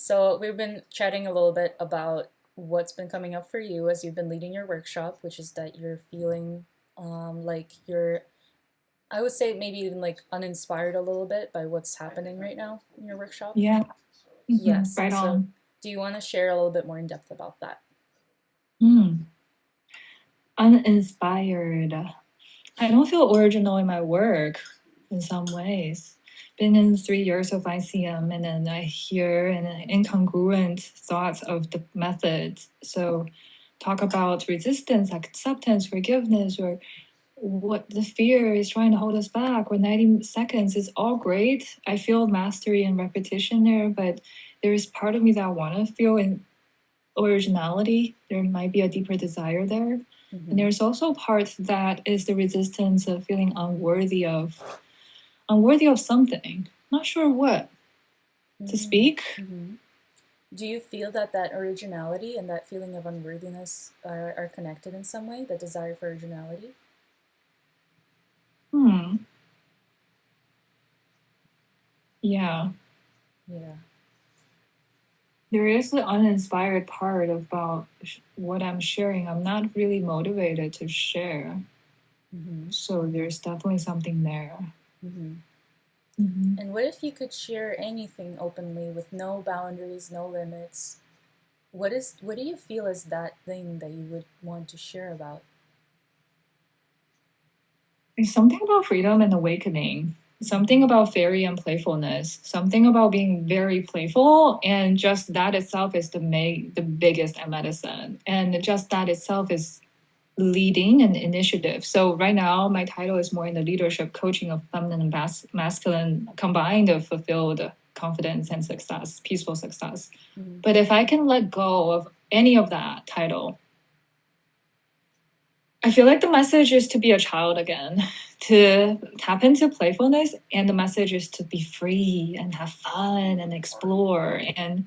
So we've been chatting a little bit about what's been coming up for you as you've been leading your workshop, which is that you're feeling like you're, I would say maybe even like uninspired a little bit by what's happening right now in your workshop. Yeah, Yes. right So on. do you want to share a little bit more in depth about that? Mm. Uninspired. I don't feel original in my work in some ways. Been in 3 years of ICM, and then I hear an incongruent thoughts of the methods. So talk about resistance, acceptance, forgiveness, or what the fear is trying to hold us back, or 90 seconds is all great. I feel mastery and repetition there, but there is part of me that I want to feel in originality. There might be a deeper desire there. And Mm-hmm. there's also part that is the resistance of feeling unworthy of something. Not sure what to Mm-hmm. speak. Mm-hmm. Do you feel that that originality and that feeling of unworthiness are connected in some way, the desire for originality? Hmm. Yeah. Yeah. There is the uninspired part about what I'm sharing. I'm not really motivated to share. Mm-hmm. So there's definitely something there. Mm-hmm. Mhm. And what if you could share anything openly with no boundaries, no limits? What do you feel is that thing that you would want to share about? There's something about freedom and awakening, something Mm-hmm. about fairy and playfulness, something about being very playful, and just that itself is the biggest medicine, and just that itself is leading and initiative. So right now, my title is more in the leadership coaching of feminine and masculine combined of fulfilled confidence and success, peaceful success. Mm-hmm. But if I can let go of any of that title, I feel like the message is to be a child again, to tap into playfulness, and the message is to be free and have fun and explore and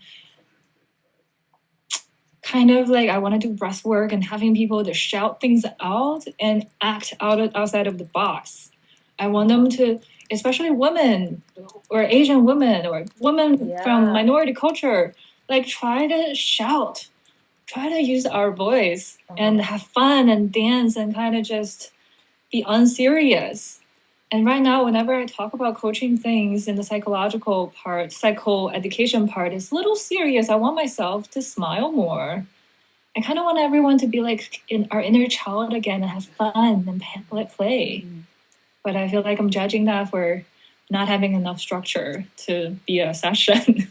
kind of like I want to do breath work and having people to shout things out and act outside of the box. I want them Uh-huh. to, especially women or Asian women or women from Yeah. minority culture, like try to shout, try to use our voice and Uh-huh. have fun and dance and kind of just be unserious. And right now, whenever I talk about coaching things in the psychological part, psycho education part, it's a little serious. I want myself to smile more. I kind of want everyone to be like in our inner child again and have fun and let play. Mm-hmm. But I feel like I'm judging that for not having enough structure to be a session.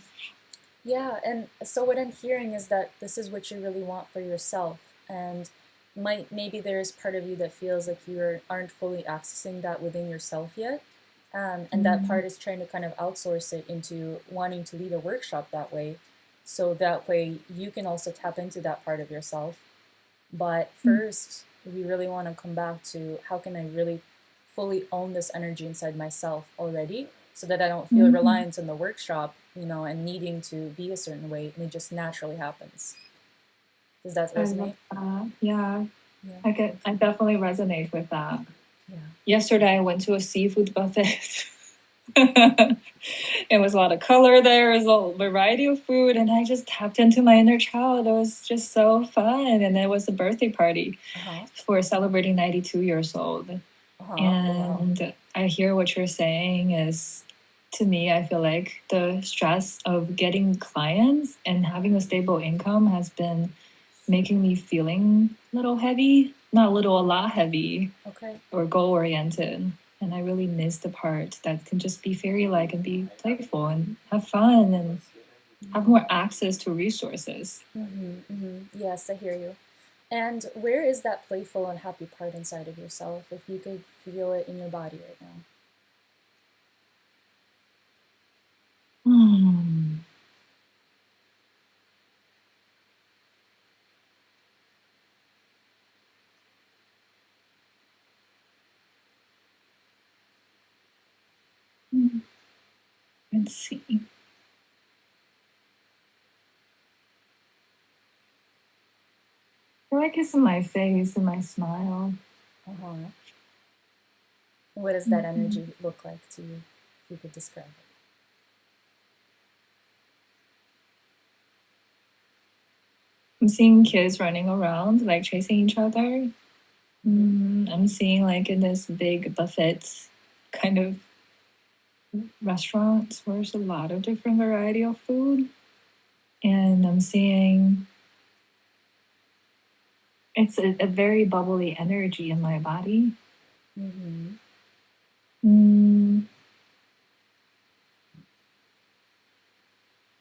Yeah, and so what I'm hearing is that this is what you really want for yourself, and might maybe there's part of you that feels like aren't fully accessing that within yourself yet, and that Mm, part is trying to kind of outsource it into wanting to lead a workshop that way, so that way you can also tap into that part of yourself. But mm, first, we really want to come back to how can I really fully own this energy inside myself already so that I don't feel mm. reliance on the workshop, and needing to be a certain way, and it just naturally happens. Does that I love resonate? that. Yeah, Yeah. I definitely resonate with that. Yeah. Yesterday, I went to a seafood buffet. It was a lot of color there, it was a variety of food, and I just tapped into my inner child. It was just so fun. And it was a birthday party Uh-huh. for celebrating 92 years old. Uh-huh. Wow. And I hear what you're saying is to me, I feel like the stress of getting clients and having a stable income has been making me feeling a little heavy, not a little, a lot heavy Okay. or goal oriented. And I really miss the part that can just be fairy like and be playful and have fun and have Mm-hmm. more access to resources. Mm-hmm. Mm-hmm. Yes, I hear you. And where is that playful and happy part inside of yourself if you could feel it in your body right now? Hmm. Let's see. I feel like it's in my face and my smile. Uh-huh. What does that Mhm. energy look like to you, if you could describe it? I'm seeing kids running around, like chasing each other. I'm seeing like in this big buffet kind of restaurant where there's a lot of different variety of food. And I'm seeing it's a very bubbly energy in my body. Mm-hmm. Mm,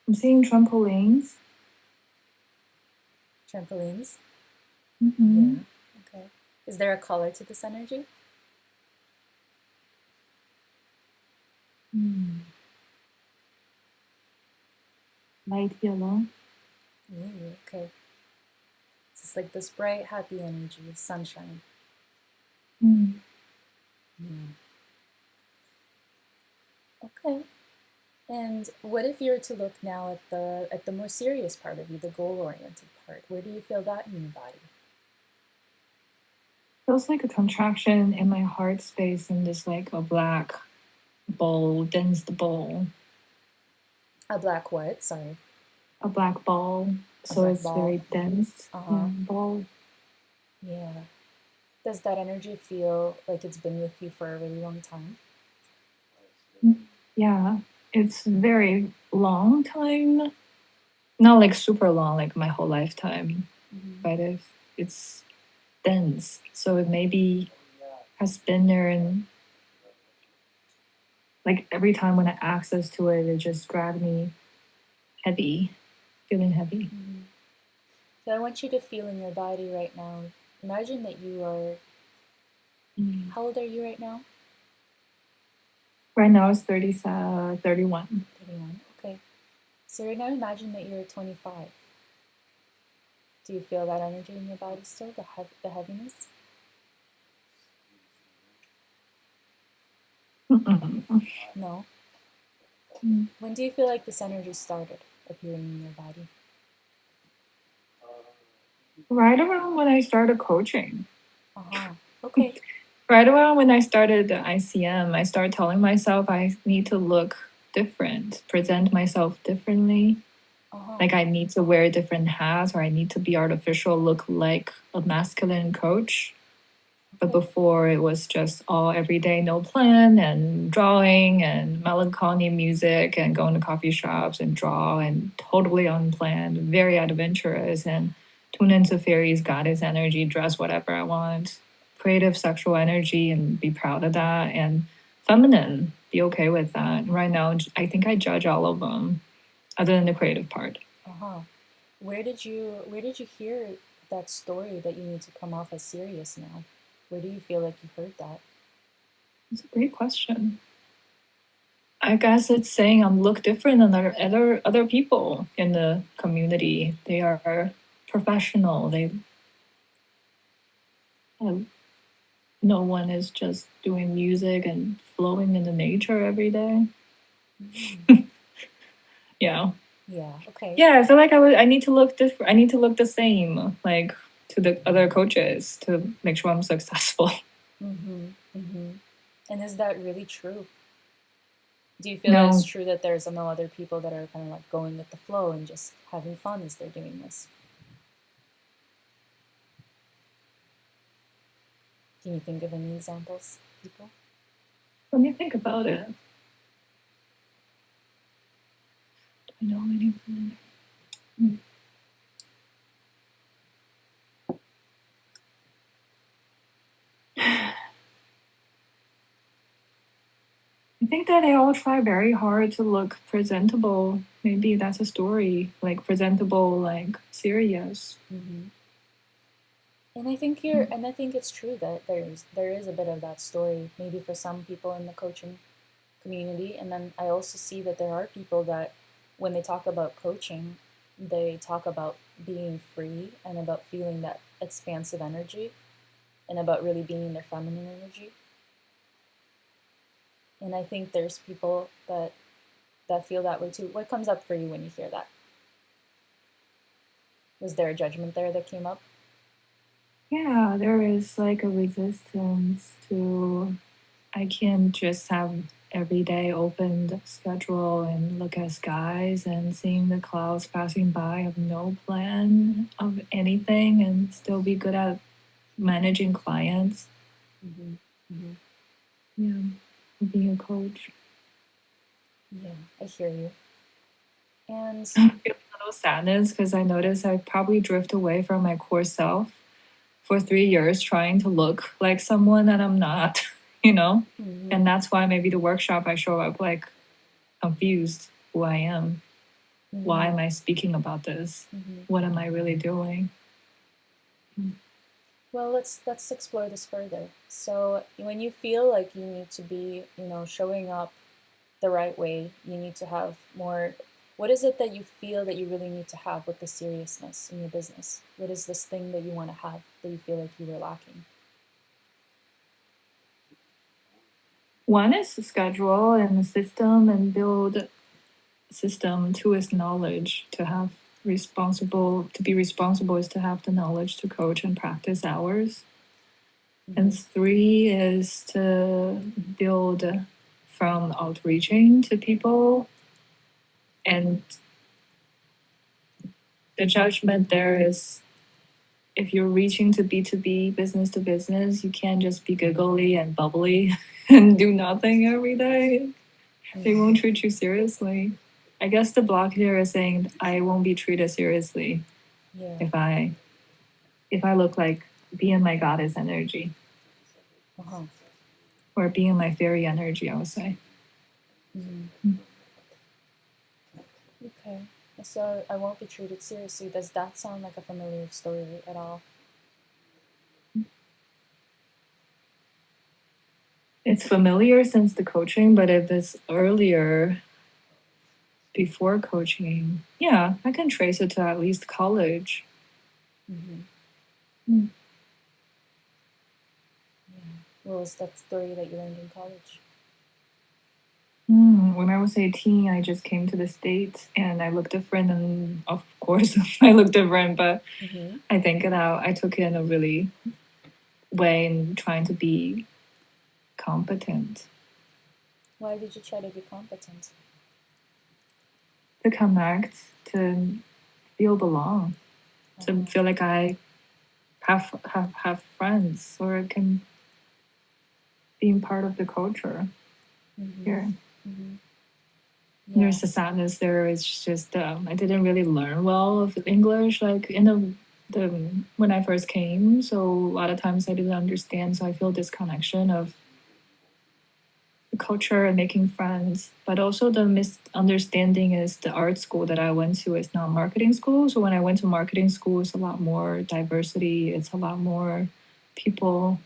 I'm seeing trampolines. Trampolines. Mm-hmm. Yeah. Okay. Is there a color to this energy? Mm. Light yellow. Ooh, okay. It's just like this bright, happy energy, sunshine. Mm. Yeah. Okay. And what if you were to look now at the more serious part of you, the goal-oriented part? Where do you feel that in your body? Feels like a contraction in my heart space and this like a black ball, dense ball. A black what? Sorry. A black ball. A So black it's ball. very dense. Yeah, Uh-huh. ball. Yeah. Does that energy feel like it's been with you for a really long time? Yeah. It's very long time. Not like super long, like my whole lifetime. Mm-hmm. But if it's dense. So it maybe has been there and like every time when I access to it, it just grabbed me heavy, feeling heavy. Mm-hmm. So I want you to feel in your body right now. Imagine that you are, Mm. how old are you right now? Right now it's 31. 31. Okay. So right now imagine that you're 25. Do you feel that energy in your body still, the heaviness? Mm-mm. No. Mm. When do you feel like this energy started appearing in your body? Right around when I started coaching. Uh-huh. Okay. Right around when I started the ICM, I started telling myself I need to look different, present myself differently. Uh-huh. Like I need to wear different hats or I need to be artificial, look like a masculine coach. But Okay. before it was just all everyday, no plan and drawing and melancholy music and going to coffee shops and draw and totally unplanned, very adventurous and tune into fairies, goddess energy, dress whatever I want, creative sexual energy and be proud of that and feminine, be okay with that. Right now, I think I judge all of them other than the creative part. Uh-huh. Where did you hear that story that you need to come off as serious now? Where do you feel like you heard that? It's a great question. I guess it's saying I'm look different than other people in the community. They are professional. They uh, no one is just doing music and flowing in the nature every day. Mm. Yeah, Yeah. Okay. yeah. I feel like I need to look different. I need to look the same, like to the other coaches to make sure I'm successful. Mm-hmm. Mm-hmm. And is that really true? Do you feel that it's No, true that there's no other people that are kind of like going with the flow and just having fun as they're doing this? Can you think of any examples, people? let me think about it. I know anyone. I think that they all try very hard to look presentable. Maybe that's a story, like presentable, like serious. Mm-hmm. And I think it's true that there is a bit of that story, maybe for some people in the coaching community. And then I also see that there are people that when they talk about coaching, they talk about being free and about feeling that expansive energy and about really being in their feminine energy. And I think there's people that feel that way too. What comes up for you when you hear that? Was there a judgment there that came up? Yeah, there is like a resistance to. I can't just have. every day open the schedule and look at skies and seeing the clouds passing by, have no plan of anything, and still be good at managing clients. Mm-hmm. Mm-hmm. Yeah, being a coach. Yeah, I hear you. And I feel a little sadness because I notice I probably drift away from my core self for 3 years trying to look like someone that I'm not, you know? mm-hmm. And that's why maybe the workshop I show up like confused who I am. Why Mm-hmm. am I speaking about this? Mm-hmm. What am I really doing? Well, let's explore this further. So when you feel like you need to be, showing up the right way, you need to have more. What is it that you feel that you really need to have with the seriousness in your business? What is this thing that you want to have that you feel like you were lacking? One is the schedule and the system and build system. Two is knowledge. To be responsible is to have the knowledge to coach and practice hours. Mm-hmm. And three is to build from outreaching to people. And the judgment there is if you're reaching to B2B, business to business, you can't just be giggly and bubbly and do nothing every day. They Mm-hmm. won't treat you seriously. I guess the block here is saying I won't be treated seriously Yeah. if I look like being my goddess energy Uh-huh. or being my fairy energy, I would say. Mm-hmm. Okay. So I won't be treated seriously. Does that sound like a familiar story at all? It's familiar since the coaching, but if it's earlier before coaching, yeah, I can trace it to at least college. Mm-hmm. Mm. Yeah. What was that story that you learned in college? When I was 18, I just came to the States and I looked different. And of course, I look different, but Mm-hmm. I think it out. I took it in a really way in trying to be competent, Why did you try to be competent? to connect, to feel belong, to Uh-huh. feel like I have friends or can being part of the culture Mm-hmm. here. Mm-hmm. Yeah. There's a sadness there. It's just I didn't really learn well of English like in the when I first came. So a lot of times I didn't understand. So I feel disconnection of the culture and making friends. But also the misunderstanding is the art school that I went to is not marketing school. So when I went to marketing school, it's a lot more diversity. It's a lot more people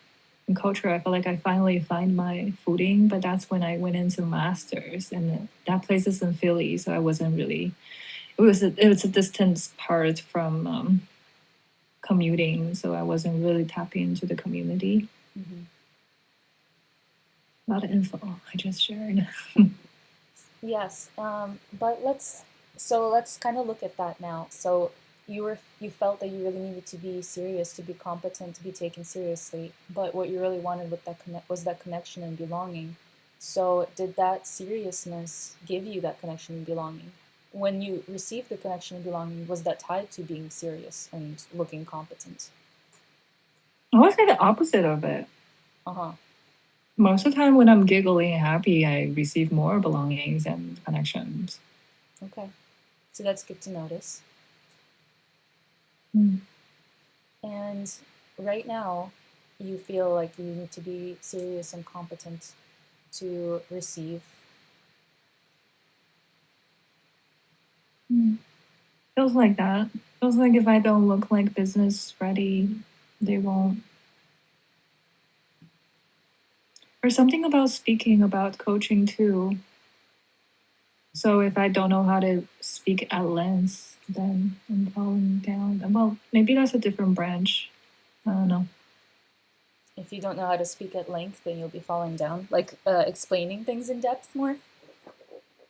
and culture. I feel like I finally find my footing. But that's when I went into masters, and that place is in Philly. So I wasn't really. It was a distance part from commuting, so I wasn't really tapping into the community. Mm-hmm. A lot of info I just shared. Yes. But let's kind of look at that now. So you felt that you really needed to be serious, to be competent, to be taken seriously. But what you really wanted with was that connection and belonging. So did that seriousness give you that connection and belonging? When you received the connection and belonging, was that tied to being serious and looking competent? I would say the opposite of it. Uh huh. Most of the time, when I'm giggly and happy, I receive more belongings and connections. Okay. So that's good to notice. Mm. And right now, you feel like you need to be serious and competent to receive. Mm. Feels like that. Feels like if I don't look like business ready, they won't. Or something about speaking, about coaching too. So if I don't know how to speak at length, then I'm falling down. Well, maybe that's a different branch. I don't know. If you don't know how to speak at length, then you'll be falling down, like explaining things in depth more.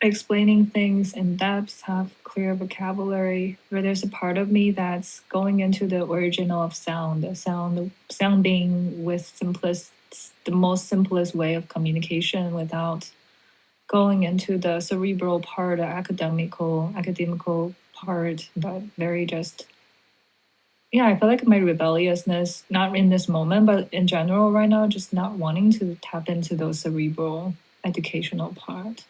Explaining things in depth, have clear vocabulary, where there's a part of me that's going into the original of sound, the sounding with the most simplest way of communication without going into the cerebral part, the academical part, but very just, yeah, I feel like my rebelliousness, not in this moment, but in general right now, just not wanting to tap into those cerebral educational part.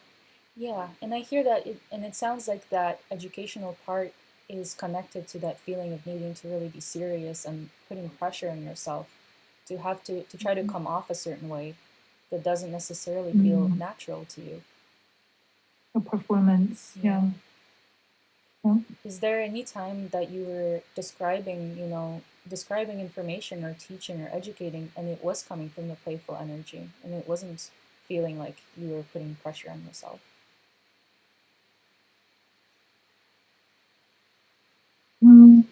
Yeah, and I hear that, and it sounds like that educational part is connected to that feeling of needing to really be serious and putting pressure on yourself to have to try to come off a certain way that doesn't necessarily feel Mm. natural to you. A performance, yeah. Yeah. Yeah. Is there any time that you were describing, describing information or teaching or educating, and it was coming from the playful energy, and it wasn't feeling like you were putting pressure on yourself? Mm.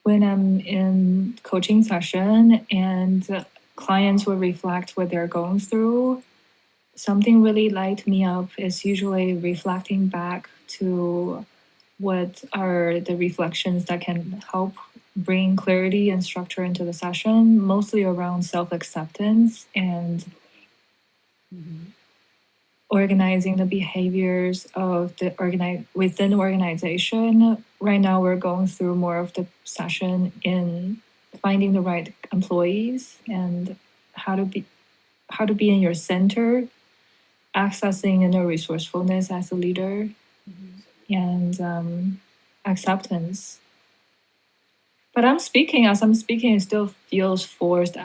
When I'm in coaching session and clients will reflect what they're going through, something really light me up is usually reflecting back to what are the reflections that can help bring clarity and structure into the session, mostly around self acceptance and Mm-hmm. organizing the behaviors of the within the organization. Right now, we're going through more of the session in finding the right employees and how to be how to be in your center, accessing inner resourcefulness as a leader, Mm-hmm. and acceptance. But as I'm speaking, it still feels forced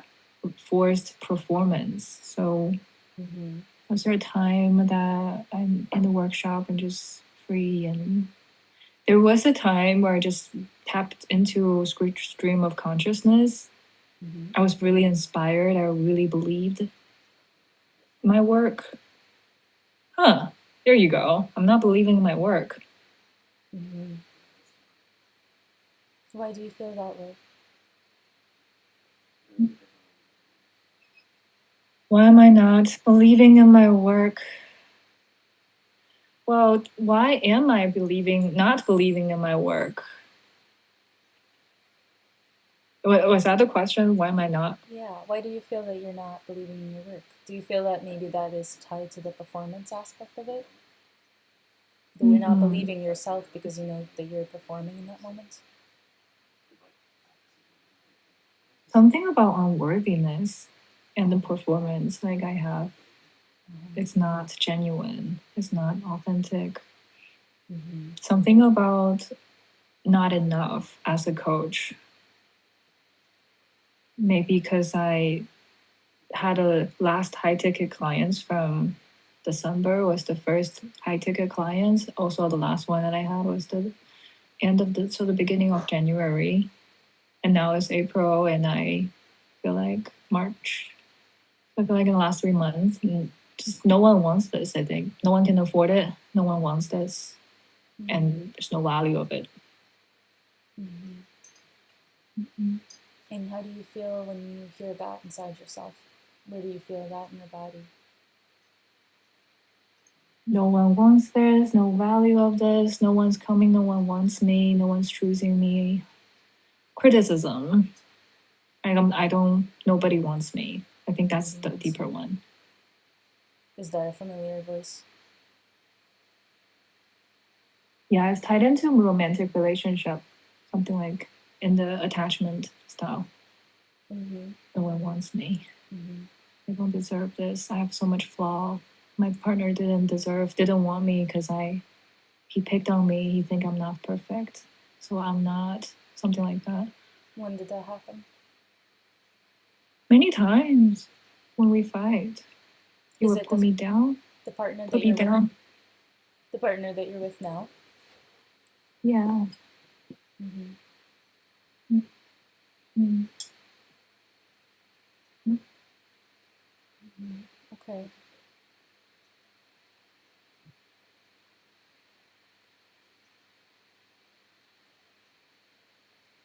performance. So Mm-hmm. was there a time that I'm in the workshop and just free? And there was a time where I just tapped into a stream of consciousness. Mm-hmm. I was really inspired. I really believed my work. Huh, there you go. I'm not believing in my work. Mm-hmm. Why do you feel that way? Why am I not believing in my work? Well, why am I not believing in my work? Was that the question? Why am I not? Yeah, why do you feel that you're not believing in your work? Do you feel that maybe that is tied to the performance aspect of it? That you're not Mm-hmm. believing yourself because you know that you're performing in that moment? Something about unworthiness and the performance like I have. Mm-hmm. It's not genuine. It's not authentic. Mm-hmm. Something about not enough as a coach. Maybe because I had a last high ticket clients from December was the first high ticket clients. Also, the last one that I had was the the beginning of January, and now it's April, and I feel like March. I feel like in the last 3 months, just no one wants this. I think no one can afford it. No one wants this, Mm-hmm. and there's no value of it. Mm-hmm. Mhm. And how do you feel when you hear that inside yourself? Where do you feel that in your body? No one wants this. No value of this. No one's coming. No one wants me. No one's choosing me. Criticism. I don't. Nobody wants me. I think that's Nobody the wants deeper you. one. Is that a familiar voice? Yeah, it's tied into a romantic relationship. Something like in the attachment style. Mm-hmm. No one wants me. Mm-hmm. I don't deserve this. I have so much flaw. My partner didn't want me because he picked on me. He think I'm not perfect. So I'm not. Something like that. When did that happen? Many times when we fight, he Is would it put me down, the partner that put me you're with? down. The partner that you're with now? Yeah. Mm-hmm. Mm-hmm. Mm-hmm. Okay.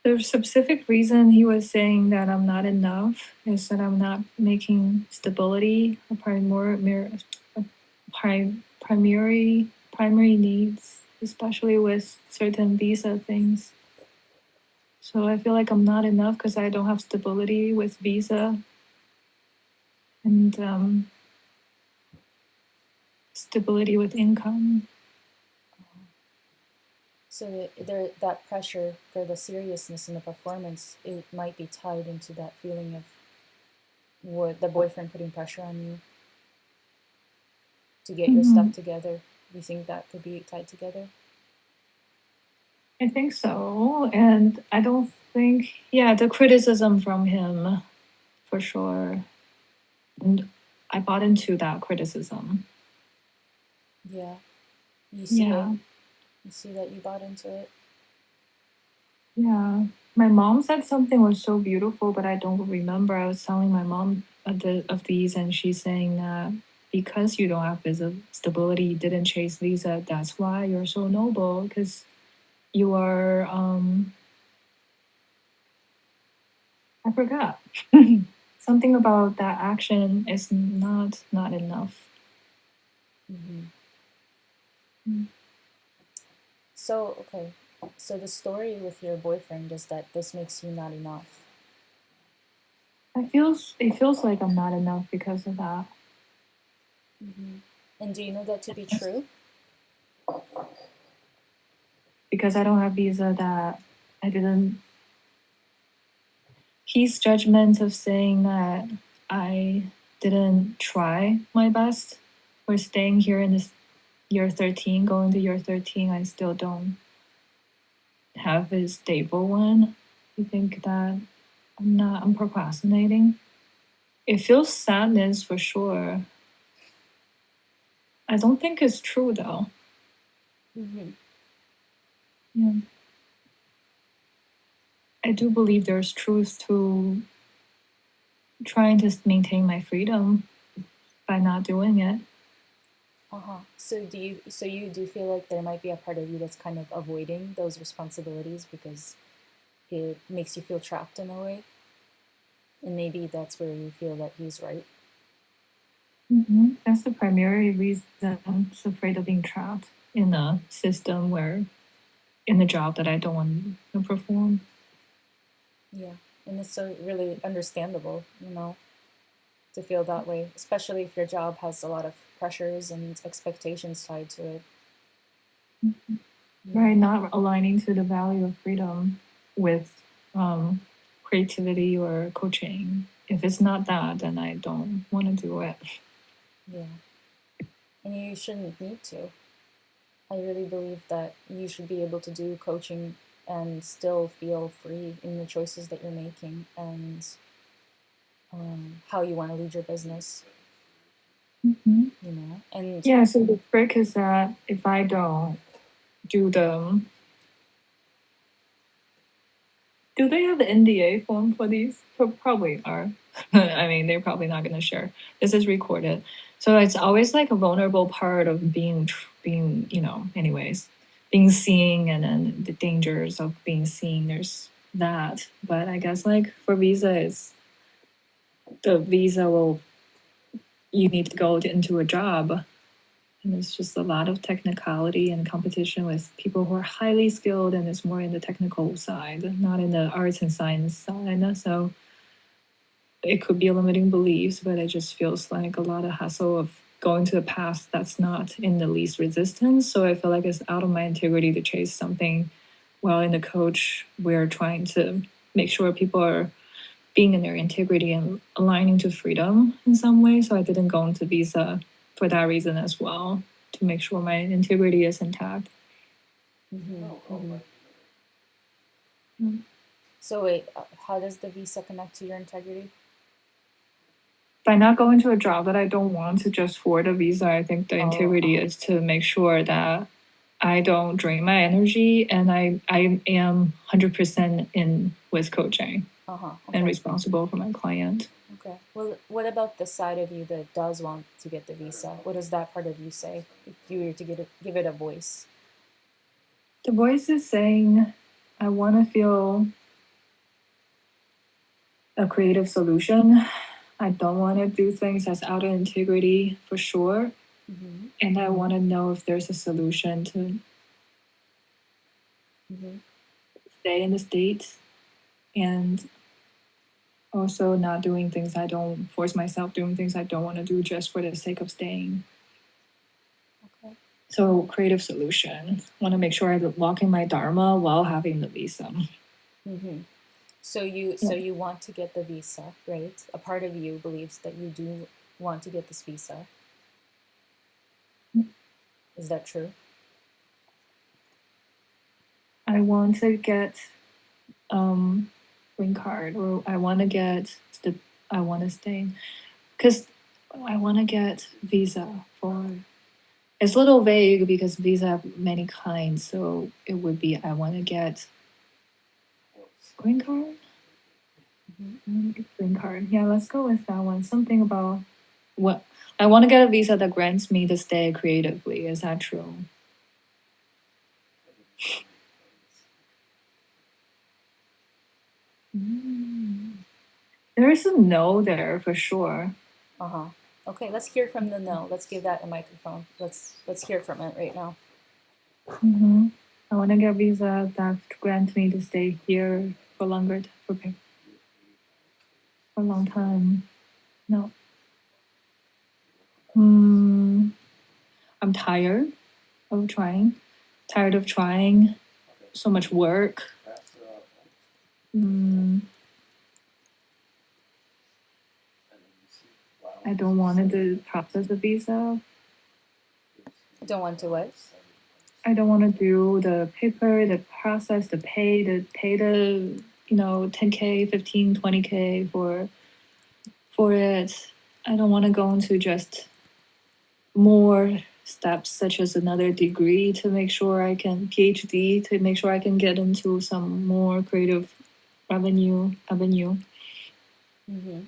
The specific reason he was saying that I'm not enough is that I'm not making stability a primary needs. especially with certain visa things. So I feel like I'm not enough because I don't have stability with visa and stability with income. So that pressure for the seriousness in the performance, it might be tied into that feeling of what the boyfriend putting pressure on you to get your Mm-hmm. stuff together. Do you think that could be tied together? I think so. And I don't think, yeah, the criticism from him for sure. And I bought into that criticism. Yeah, you see it. Yeah. You see that you bought into it. Yeah. My mom said something was so beautiful, but I don't remember. I was telling my mom of these, and she's saying that because you don't have visa stability, you didn't chase visa, that's why you're so noble, because you are, I forgot. Something about that action is not enough. Hmm. Mm. So okay, so the story with your boyfriend is that this makes you not enough. It feels like I'm not enough because of that. Hmm. And do you know that to be true? Because I don't have visa that I didn't his judgment of saying that I didn't try my best for staying here in this year 13, going to year 13, I still don't have a stable one. I think that I'm procrastinating. It feels sadness for sure. I don't think it's true though. Hmm. Yeah. I do believe there's truth to trying to maintain my freedom by not doing it. Uh-huh. So you do feel like there might be a part of you that's kind of avoiding those responsibilities because it makes you feel trapped in a way? And maybe that's where you feel that he's right. That's the primary reason I'm so afraid of being trapped in a system where, in a job that I don't want to perform. Yeah. And it's so really understandable, to feel that way, especially if your job has a lot of pressures and expectations tied to it. Yeah. Right, not aligning to the value of freedom with um, creativity or coaching. If it's not that, then I don't want to do it. Yeah. And you shouldn't need to. I really believe that you should be able to do coaching and still feel free in the choices that you're making and how you want to lead your business, Mhm. And Yeah, so the trick is that if I don't do them, do they have the NDA form for these? Probably are. I mean, they're probably not going to share. This is recorded, so it's always like a vulnerable part of being, anyways, being seen, and then the dangers of being seen. There's that, but I guess like for visa, it's the visa will you need to go into a job. And it's just a lot of technicality and competition with people who are highly skilled, and it's more in the technical side, not in the arts and science side. So it could be a limiting beliefs, but it just feels like a lot of hassle of going to a path that's not in the least resistance. So I feel like it's out of my integrity to chase something. While in the coach, we're trying to make sure people are being in their integrity and aligning to freedom in some way. So I didn't go into visa for that reason as well, to make sure my integrity is intact. hmm hmm Mm. so wait, how does the visa connect to your integrity? By not going to a job that I don't want to just for the visa, I think the Oh, integrity is to make sure that I don't drain my energy, and I am 100% in with coaching uh-huh. and Okay. responsible for my client. Okay. Well, what about the side of you that does want to get the visa? What does that part of you say if you were to give it a voice? The voice is saying, I want to feel a creative solution. I don't want to do things that's out of integrity for sure. Mm-hmm. And I want to know if there's a solution to Mm-hmm. stay in the States, and also not doing things I don't force myself doing things I don't want to do just for the sake of staying. Okay. So creative solution. Want to make sure I lock in my dharma while having the visa. Mm-hmm. Yeah. So you want to get the visa, right? A part of you believes that you do want to get this visa. Is that true? I want to get green card, or I want to get the I want to stay because I want to get visa for. It's a little vague because visa have many kinds, so it would be I want to get green card. Mm-hmm. I want to get green card. Yeah, let's go with that one. Something about what I want to get a visa that grants me to stay creatively. Is that true? Mm. There is a no there for sure. Uh-huh. Okay, let's hear from the no. Let's give that a microphone. Let's hear from it right now. Mm-hmm. I want to get visa that grants me to stay here for longer, for a long time. No. Mm, I'm tired of trying. Tired of trying. So much work. Mm, I don't want to do process a visa. Don't want to what? I don't want to do the paper, the process, the 10K, 15, 20K for it. I don't want to go into just more steps such as another degree to make sure I can PhD to make sure I can get into some more creative revenue avenue. Mm-hmm.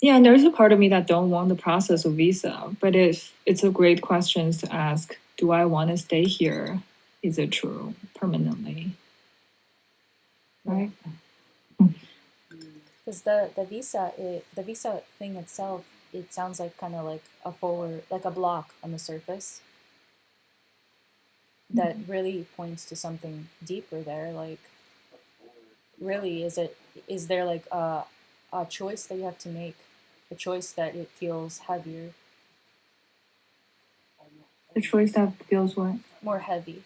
Yeah, and there's a part of me that don't want the process of visa, but if it's a great question to ask, do I want to stay here? Is it true permanently? Yeah. Right? Because the visa thing itself, it sounds like kind of like a forward, like a block on the surface that really points to something deeper there. Like, really, is there like a choice that you have to make, a choice that it feels heavier, The choice that feels what? more heavy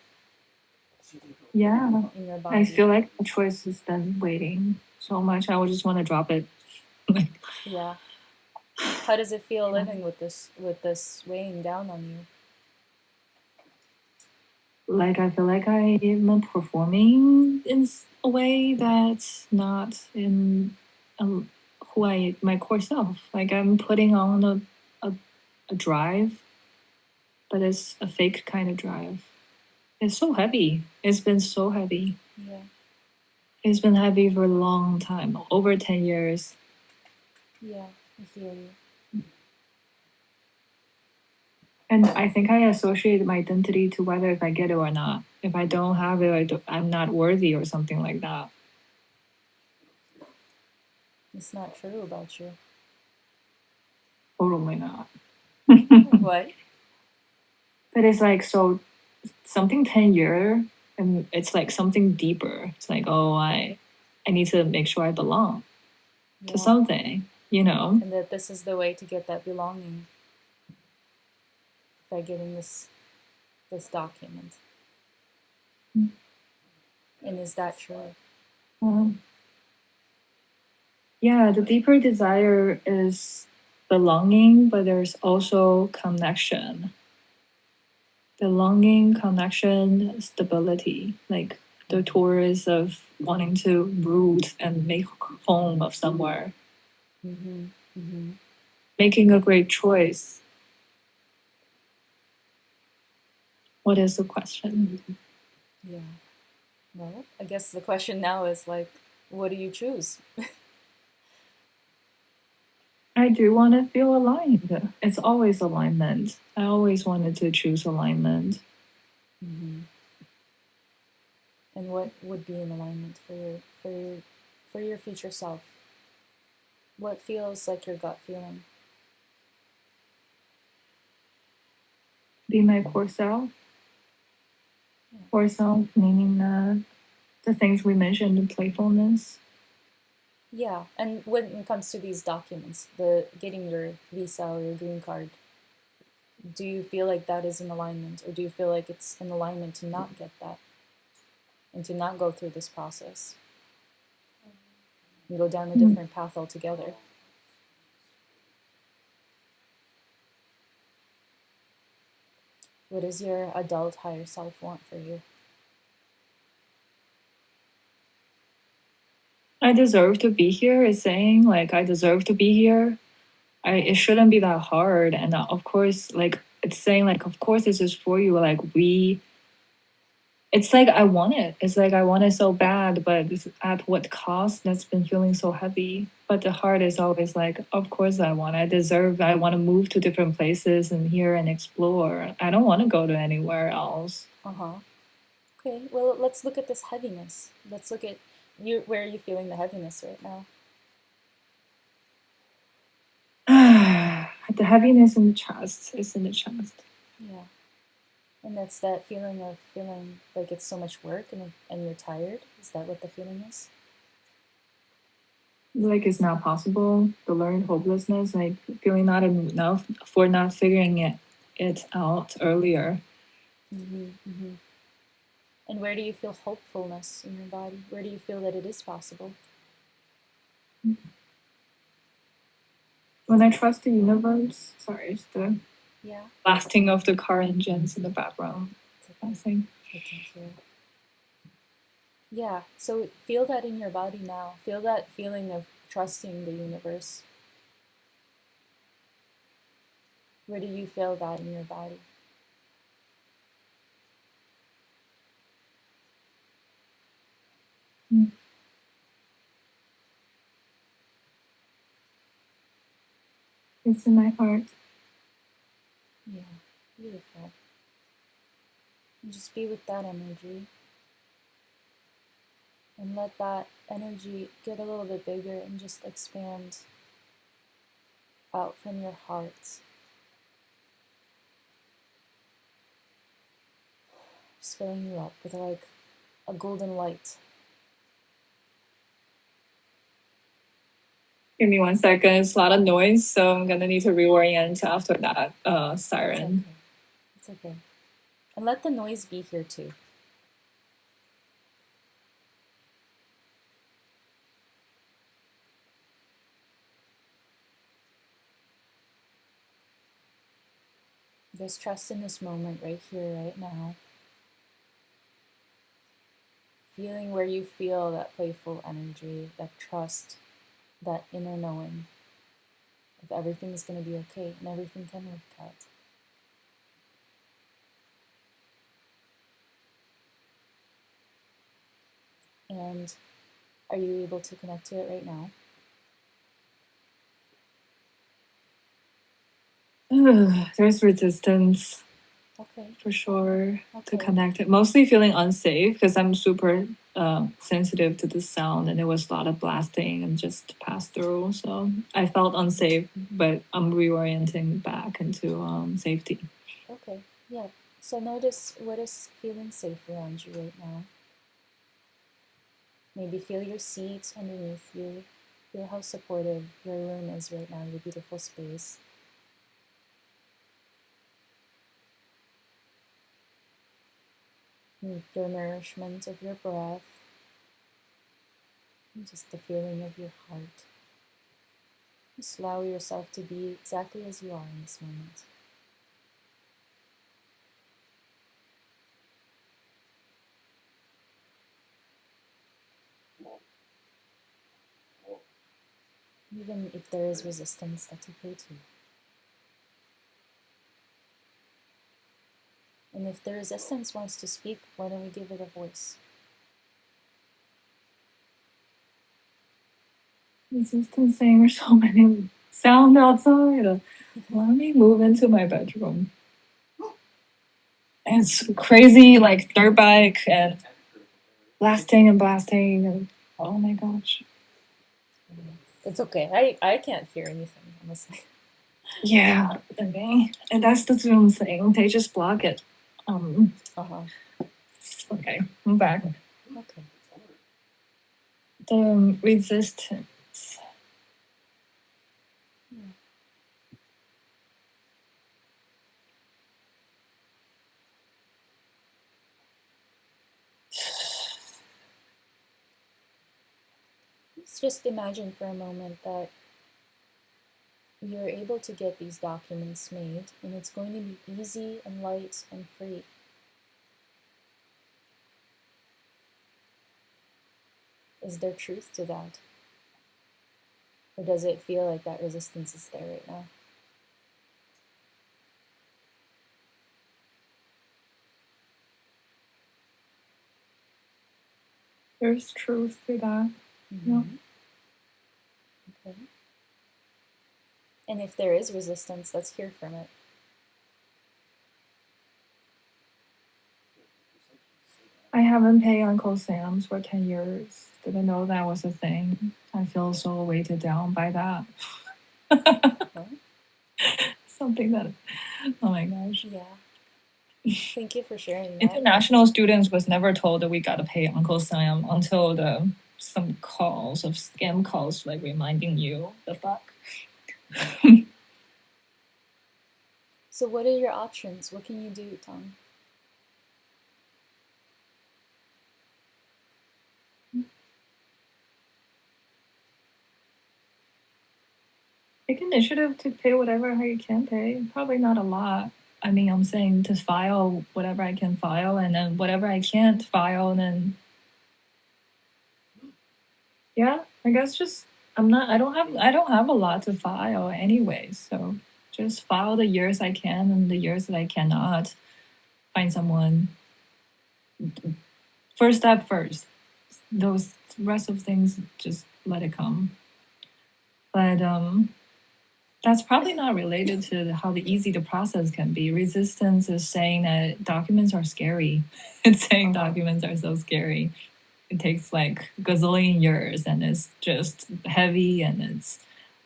Yeah. in your I body? feel like the choice has been waiting so much. I would just want to drop it. Like, Yeah. How does it feel living with this weighing down on you? like I feel like I am performing in a way that's not in um, my core self. Like I'm putting on a, a drive, but it's a fake kind of drive. It's so heavy. It's been so heavy. Yeah. It's been heavy for a long time, over 10 years. Yeah. I feel you. And I think I associate my identity to whether if I get it or not. If I don't have it, I'm not worthy or something like that. It's not true about you. Totally not. What? But it's like so something 10 year, and it's like something deeper. It's like, oh, I need to make sure I belong to Yeah. something, you know? And that this is the way to get that belonging, by getting this document. And is that true? Um, yeah, the deeper desire is belonging, but there's also connection. Belonging, connection, stability, like the tours of wanting to root and make home of somewhere, Mm-hmm. Mm-hmm. making a great choice. What is the question? Yeah. Well, I guess the question now is like, what do you choose? I do want to feel aligned. It's always alignment. I always wanted to choose alignment. Mm-hmm. And what would be in alignment for your future self? What feels like your gut feeling? Be my core self. or self, meaning the things we mentioned, the playfulness. Yeah, and when it comes to these documents, the getting your visa or your green card, do you feel like that is in alignment, or do you feel like it's in alignment to not get that and to not go through this process and go down a Mm. different path altogether? What does your adult higher self want for you? I deserve to be here is saying like I deserve to be here. It shouldn't be that hard, and of course, like it's saying like of course this is for you. Like we, it's like I want it. It's like I want it so bad, but at what cost? That's been feeling so heavy. But the heart is always like, of course I want. I deserve. I want to move to different places and hear and explore. I don't want to go to anywhere else. Uh huh. Okay, well, let's look at this heaviness. Let's look at you. Where are you feeling the heaviness right now? The heaviness in the chest is in the chest. Yeah. And that's that feeling of feeling like it's so much work and you're tired. Is that what the feeling is? Like it's not possible. The learned hopelessness, like feeling not enough for not figuring it out earlier. Mm-hmm, mm-hmm. And where do you feel hopefulness in your body? Where do you feel that it is possible? When I trust the universe, sorry, it's the Yeah, blasting of the car engines in the background. it's okay. Blasting. I can hear. Yeah, so feel that in your body now. Feel that feeling of trusting the universe. Where do you feel that in your body? Mm. It's in my heart. Yeah, beautiful. And just be with that energy and let that energy get a little bit bigger and just expand out from your heart. Just filling you up with like a golden light. Give me 1 second. It's a lot of noise, so I'm gonna need to reorient after that It's siren. okay. It's okay. And let the noise be here too. Just trust in this moment right here, right now. Feeling where you feel that playful energy, that trust, that inner knowing of everything is going to be okay and everything can work out. And are you able to connect to it right now? There's resistance Okay. for sure to Okay. connect it. Mostly feeling unsafe because I'm super sensitive to the sound, and there was a lot of blasting and just pass through. So I felt unsafe, but I'm reorienting back into safety. Okay. Yeah. So notice what is feeling safe around you right now. Maybe feel your seat underneath you. Feel how supportive your room is right now, your beautiful space. The nourishment of your breath, and just the feeling of your heart. Just allow yourself to be exactly as you are in this moment. Even if there is resistance, that's okay too. And if the resistance wants to speak, why don't we give it a voice? Resistance saying there's so many sound outside. Let me move into my bedroom. And it's crazy, like dirt bike and blasting and blasting and oh my gosh. It's okay. I can't hear anything, honestly. Yeah, okay. And that's the Zoom thing. They just block it. Um, Uh huh. Okay, I'm back. Okay. The resistance. Yeah. Let's just imagine for a moment that you're able to get these documents made and it's going to be easy and light and free. Is there truth to that? Or does it feel like that resistance is there right now? There's truth to that. Mm-hmm. Yeah. Okay. And if there is resistance, let's hear from it. I haven't paid Uncle Sam's for 10 years. Didn't know that was a thing. I feel so weighted down by that. Huh? Something that, oh my gosh. Yeah. Thank you for sharing that. International students was never told that we gotta pay Uncle Sam until some calls of scam calls like reminding you the fuck. So, what are your options? What can you do, Tong? Take initiative to pay whatever you can pay. Probably not a lot. I mean, I'm saying to file whatever I can file, and then whatever I can't file, then yeah, I guess just I don't have a lot to file anyway, so just file the years I can and the years that I cannot. Find someone. First step first. Those rest of things just let it come. But that's probably not related to how easy the process can be. Resistance is saying that documents are scary. It's saying documents are so scary. It takes like gazillion years and it's just heavy and it's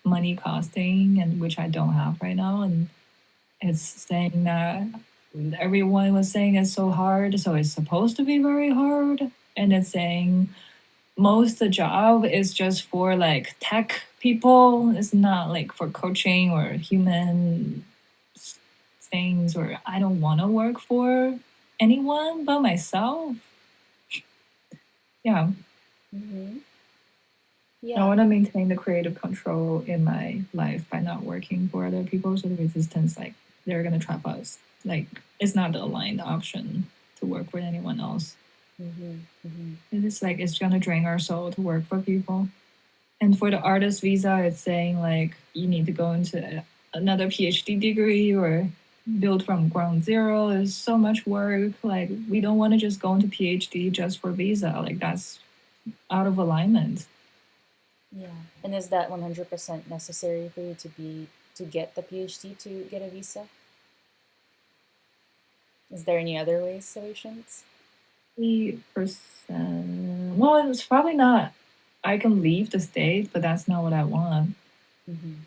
money costing, and which I don't have right now. And it's saying that everyone was saying it's so hard, so it's supposed to be very hard. And it's saying most the job is just for like tech people. It's not like for coaching or human things, or I don't want to work for anyone but myself. Yeah. Mm-hmm. I Yeah. want to maintain the creative control in my life by not working for other people. So the resistance, like they're gonna trap us. Like it's not the aligned option to work with anyone else. Mm-hmm. Mm-hmm. It's like it's gonna drain our soul to work for people. And for the artist visa, it's saying like you need to go into another PhD degree or build from ground zero. There's so much work. Like we don't want to just go into PhD just for visa. Like that's out of alignment. Yeah. And is that 100% necessary for you to get the PhD to get a visa? Is there any other ways, solutions? 8%. Well, it's probably not. I can leave the state, but that's not what I want. Mm-hmm.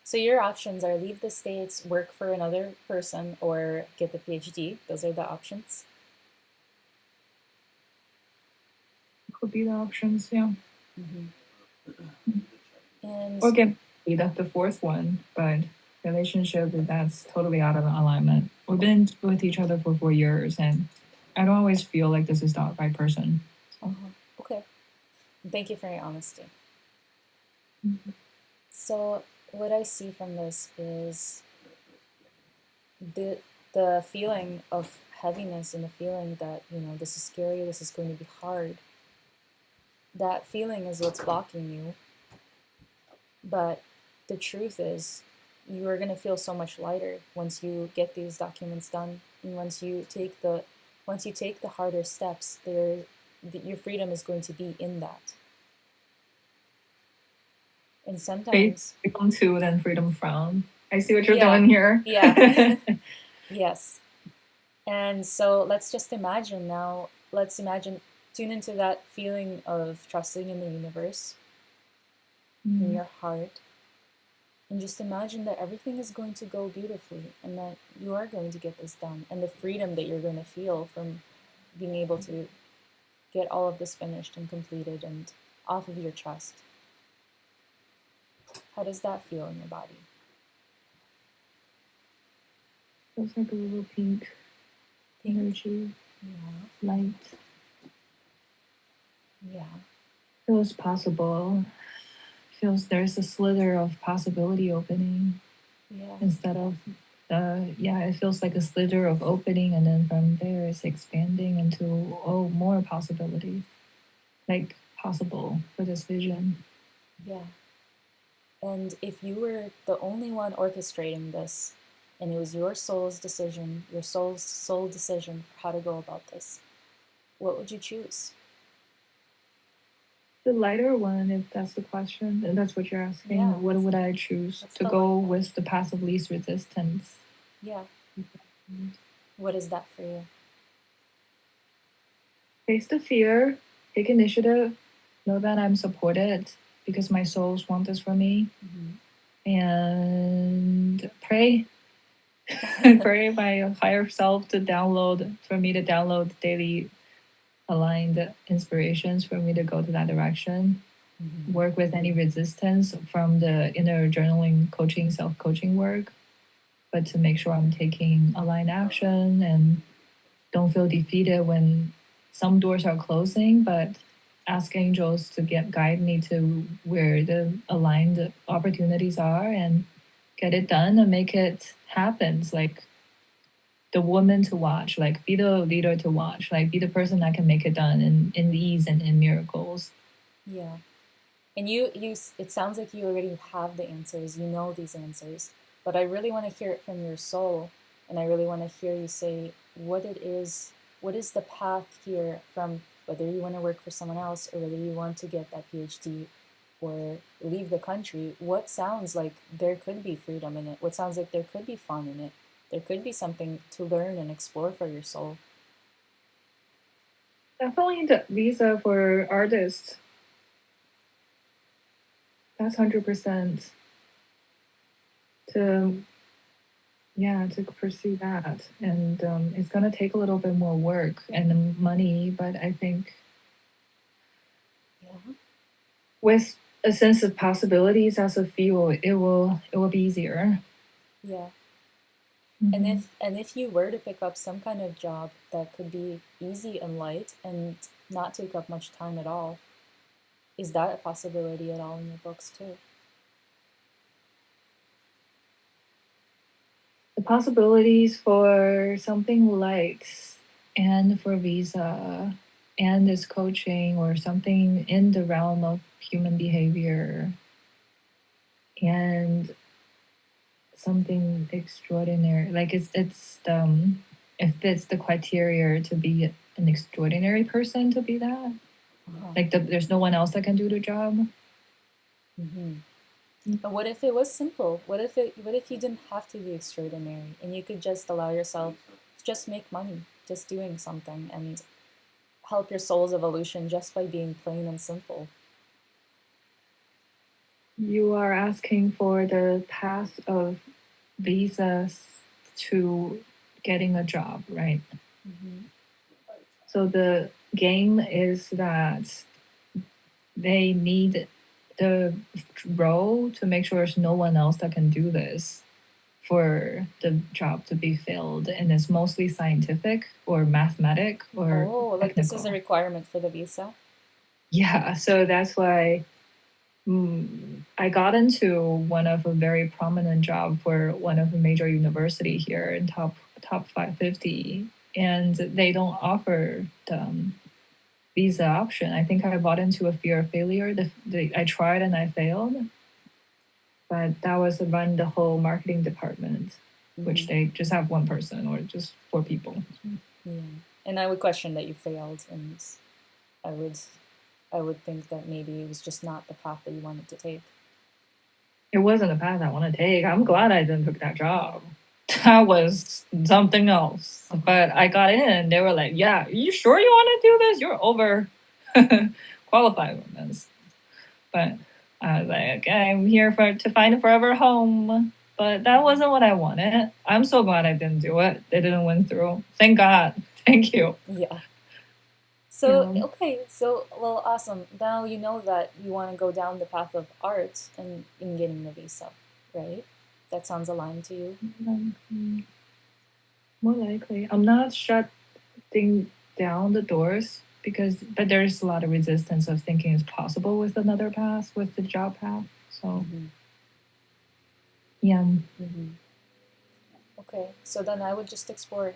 So your options are leave the States, work for another person, or get the PhD. Those are the options. Could be the options, yeah. Mm-hmm. And Or get the fourth one, but relationship that's totally out of alignment. We've been with each other for 4 years, and I don't always feel like this is the right person. okay. Thank you for your honesty. Mm-hmm. So what I see from this is the the feeling of heaviness and the feeling that this is scary, this is going to be hard. That feeling is what's blocking you, but the truth is you are going to feel so much lighter once you get these documents done, and once you take the harder steps, your freedom is going to be in that. And sometimes, Freedom to, then freedom from. I see what you're yeah, doing here. yeah, yes. And so let's just imagine now, tune into that feeling of trusting in the universe, in your heart, and just imagine that everything is going to go beautifully and that you are going to get this done, and the freedom that you're going to feel from being able to get all of this finished and completed and off of your chest. How does that feel in your body? Feels like a little pink energy, Yeah. light. Yeah. Feels possible. Feels there's a slither of possibility opening Yeah. instead of it feels like a slither of opening, and then from there it's expanding into more possibilities, like possible for this vision. Yeah. And if you were the only one orchestrating this, and it was your soul's decision, your soul's sole decision for how to go about this, what would you choose? The lighter one, if that's the question, and that's what you're Yeah. asking, what would I choose What's to the go light one? with the path of least resistance? Yeah. What is that for you? Face the fear, take initiative, know that I'm supported because my souls want this for me, and pray. Pray my higher self to download, for me to download daily aligned inspirations for me to go to that direction. Work with any resistance from the inner journaling, coaching, self coaching work, but to make sure I'm taking aligned action and don't feel defeated when some doors are closing, but ask angels to guide me to where the aligned opportunities are and get it done and make it happen. It's like the woman to watch, like be the leader to watch, like be the person that can make it done in ease and in miracles. Yeah. And it sounds like you already have the answers. You know these answers. But I really want to hear it from your soul. And I really want to hear you say what it is. What is the path here from whether you want to work for someone else or whether you want to get that PhD or leave the country? What sounds like there could be freedom in it? What sounds like there could be fun in it? There could be something to learn and explore for your soul. Definitely the visa for artists. That's 100% to to pursue that, and it's gonna take a little bit more work and money, but I think Yeah. with a sense of possibilities as a fuel, it will be easier. Yeah. Mm-hmm. And if you were to pick up some kind of job that could be easy and light and not take up much time at all, is that a possibility at all in your books too? The possibilities for something light and for visa and this coaching or something in the realm of human behavior and something extraordinary, like it fits the criteria to be an extraordinary person, to be that, Uh-huh. like there's no one else that can do the job. Mm-hmm. And what if it was simple? What if you didn't have to be extraordinary and you could just allow yourself to just make money, just doing something and help your soul's evolution just by being plain and simple? You are asking for the path of visas to getting a job, right? Mm-hmm. So the game is that they need the role to make sure there's no one else that can do this for the job to be filled, and it's mostly scientific or mathematic or Oh, like this is a technical. requirement for the visa? Yeah, so that's why I got into one of a very prominent job for one of the major university here in top 550, and they don't offer the visa option. I think I bought into a fear of failure. I tried and I failed, but that was to run the whole marketing department, which Mm-hmm. they just have one person or just four people. Yeah. And I would question that you failed, and I would I would think that maybe it was just not the path that you wanted to take. It wasn't a path I want to take. I'm glad I didn't took that Yeah. job. That was something else. Uh-huh. But I got in. They were like, "Yeah, you sure you want to do this? You're over qualified for this." But I was like, "Okay, I'm here to find a forever home." But that wasn't what I wanted. I'm so glad I didn't do it. They didn't win through. Thank God. Thank you. Yeah. So, Yeah. okay, so, well, awesome. Now you know that you want to go down the path of art and in getting the visa, right? That sounds aligned to you. Likely. More likely. I'm not shutting down the doors because, but there's a lot of resistance of thinking it's possible with another path, with the job path. So, Mm-hmm. yeah. Mm-hmm. Okay, so then I would just explore,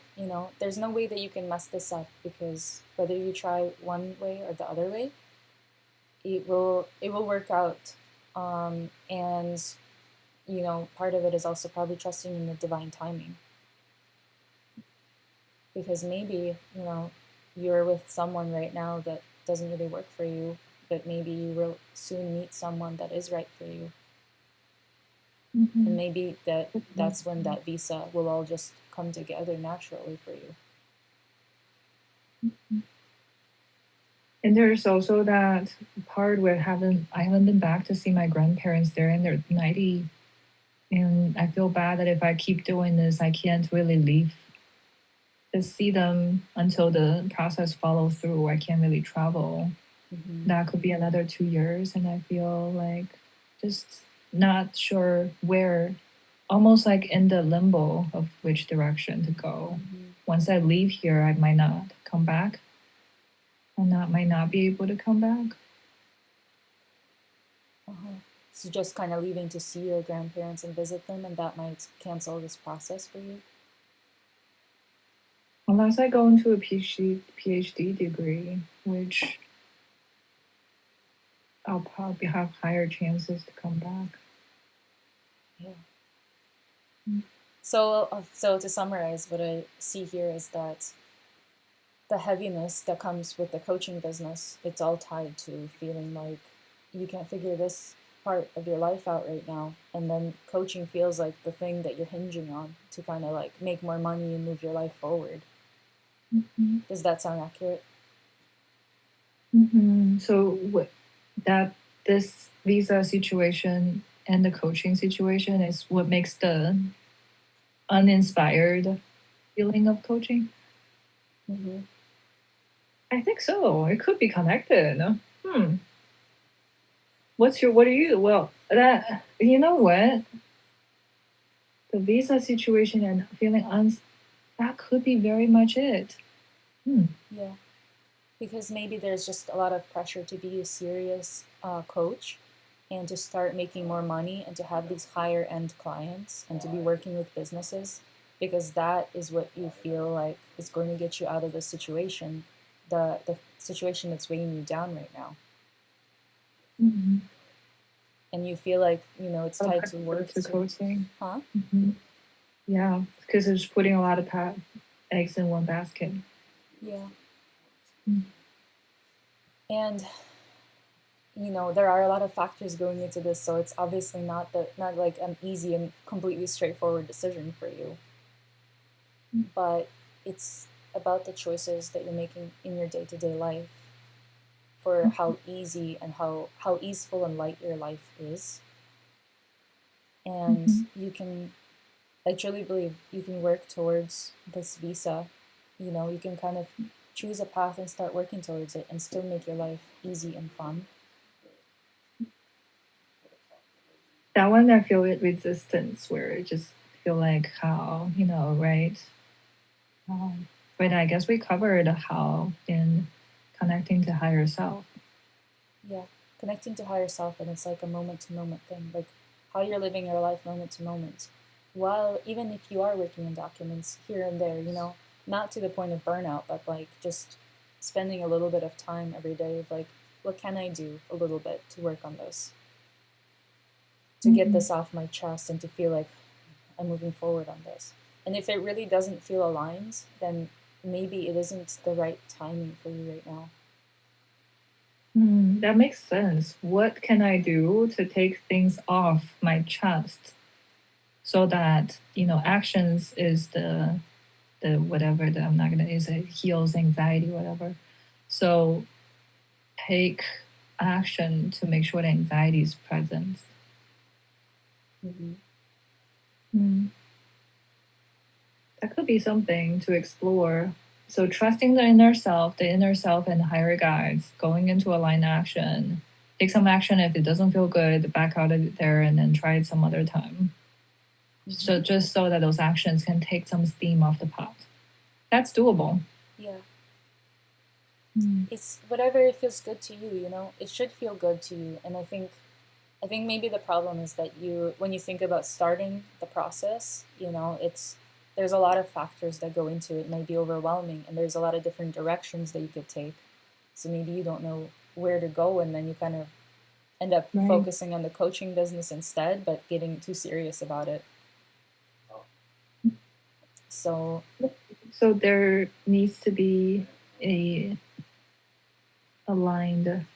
there's no way that you can mess this up because whether you try one way or the other way, it will work out. And part of it is also probably trusting in the divine timing because maybe, you're with someone right now that doesn't really work for you, but maybe you will soon meet someone that is right for you. And Mhm. maybe that's when that visa will all just come together naturally for you. And there's also that part where I haven't been back to see my grandparents. They're in their 90, and I feel bad that if I keep doing this, I can't really leave to see them until the process follows through. I can't really travel. Mm-hmm. That could be another 2 years, and I feel like just not sure where, almost like in the limbo of which direction to go. Mm-hmm. Once I leave here, I might not come back, and that might not be able to come back. Uh-huh. So just kind of leaving to see your grandparents and visit them, and that might cancel this process for you. Unless I go into a PhD degree, which I'll probably have higher chances to come back. Yeah. Mm. So to summarize, what I see here is that the heaviness that comes with the coaching business, it's all tied to feeling like you can't figure this part of your life out right now. And then coaching feels like the thing that you're hinging on to kind of like make more money and move your life forward. Mhm. Does that sound accurate? So that this visa situation and the coaching situation is what makes the uninspired feeling of coaching? Mm-hmm. I think so. It could be connected. Hmm. What do you, well, that, you know what? The visa situation and that could be very much it. Hmm. Yeah. Because maybe there's just a lot of pressure to be a serious coach and to start making more money and to have these higher end clients and to be working with businesses because that is what you feel like is going to get you out of the situation, the situation that's weighing you down right now. Mhm. And you feel like, it's I'll tied back to over worth to too. coaching. Huh? Hmm. Yeah, because it's putting a lot of eggs in one basket. Yeah. Mm. And there are a lot of factors going into this, so it's obviously not like an easy and completely straightforward decision for you, but it's about the choices that you're making in your day-to-day life for how easy and how easeful and light your life is. And Mhm. I truly believe you can work towards this visa. You can kind of choose a path and start working towards it and still make your life easy and fun. That one I feel it resistance where it just feel like how, right? But I guess we covered how in connecting to higher self. Yeah, connecting to higher self, and it's like a moment to moment thing, like how you're living your life moment to moment. While even if you are working in documents here and there, not to the point of burnout, but like just spending a little bit of time every day of like, what can I do a little bit to work on this, to get Mm-hmm. this off my chest, and to feel like I'm moving forward on this. And if it really doesn't feel aligned, then maybe it isn't the right timing for you right now. That makes sense. What can I do to take things off my chest so that actions is the whatever that I'm not gonna is it heals anxiety whatever. So take action to make sure the anxiety is present. Mm-hmm. Mm, that could be something to explore. So trusting the inner self and higher guides, going into aligned action. Take some action if it doesn't feel good, back out of there and then try it some other time. So just so that those actions can take some steam off the pot. That's doable. Yeah. Mm. It's whatever feels good to you, you know? It should feel good to you. And I think maybe the problem is that when you think about starting the process, you know, there's a lot of factors that go into it. It might be overwhelming, and there's a lot of different directions that you could take. So maybe you don't know where to go, and then you kind of end up Right. focusing on the coaching business instead, but getting too serious about it. So So there needs to be a aligned.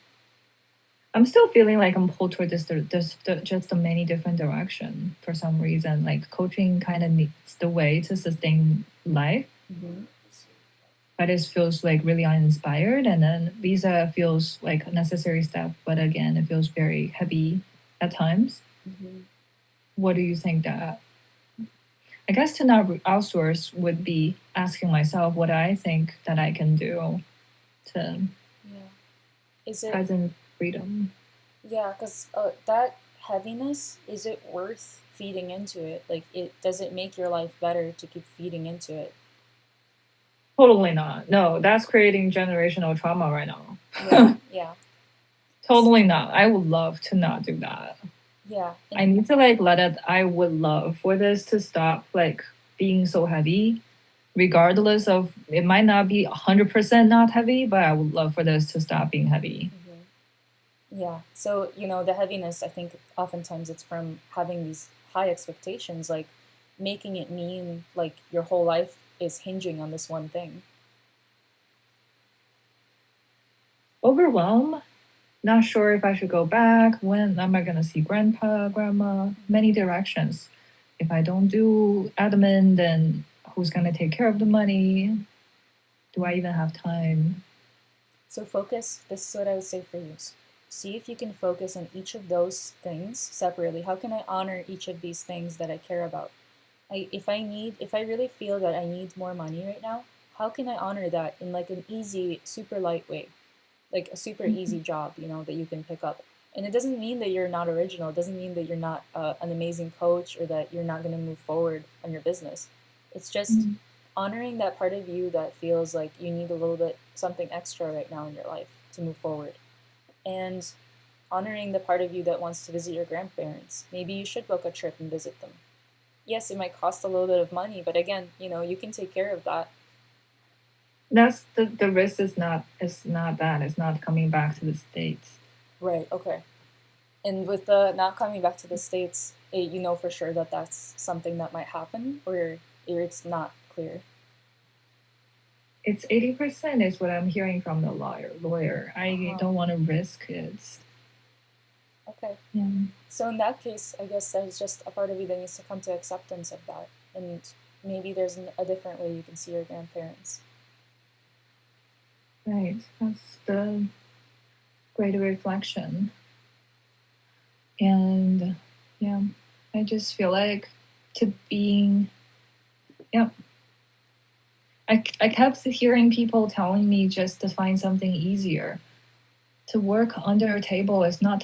I'm still feeling like I'm pulled toward just a many different direction for some reason. Like coaching kind of needs the way to sustain life, but it feels like really uninspired. And then visa feels like a necessary step, but again, it feels very heavy at times. What do you think that? I guess to not outsource would be asking myself what I think that I can do to yeah, is it present freedom. yeah? Because that heaviness, is it worth feeding into it? Like, it does it make your life better to keep feeding into it? Totally not. No, that's creating generational trauma right now. Yeah, yeah, Totally not. I would love to not do that. yeah, I and need to like let it. I would love for this to stop like being so heavy, regardless of it might not be 100% not heavy, but I would love for this to stop being heavy. yeah. So, you know, the heaviness, I think oftentimes it's from having these high expectations, like making it mean like your whole life is hinging on this one thing. Overwhelm. Not sure if I should go back. When am I gonna see grandpa, grandma? Many directions. If I don't do admin, then who's gonna take care of the money? Do I even have time? So focus, this is what I would say for you. See if you can focus on each of those things separately. How can I honor each of these things that I care about? If I really feel that I need more money right now, how can I honor that in like an easy, super light way? Like a super easy job, you know, that you can pick up. And it doesn't mean that you're not original. It doesn't mean that you're not an amazing coach or that you're not going to move forward on your business. It's just Mm. honoring that part of you that feels like you need a little bit something extra right now in your life to move forward. And honoring the part of you that wants to visit your grandparents. Maybe you should book a trip and visit them. Yes, it might cost a little bit of money, but again, you know, you can take care of that. That's the risk is not that. It's not coming back to the States. Right, okay. And with the not coming back to the States, you know for sure that that's something that might happen, or it's not clear. It's 80% is what I'm hearing from the lawyer. I Uh-huh. don't want to risk it. Okay. Yeah. So in that case, I guess there's just a part of you that needs to come to acceptance of that. And maybe there's a different way you can see your grandparents. Right. That's the great reflection. And yeah, I just feel like to being, yeah, I kept hearing people telling me just to find something easier. To work under a table is not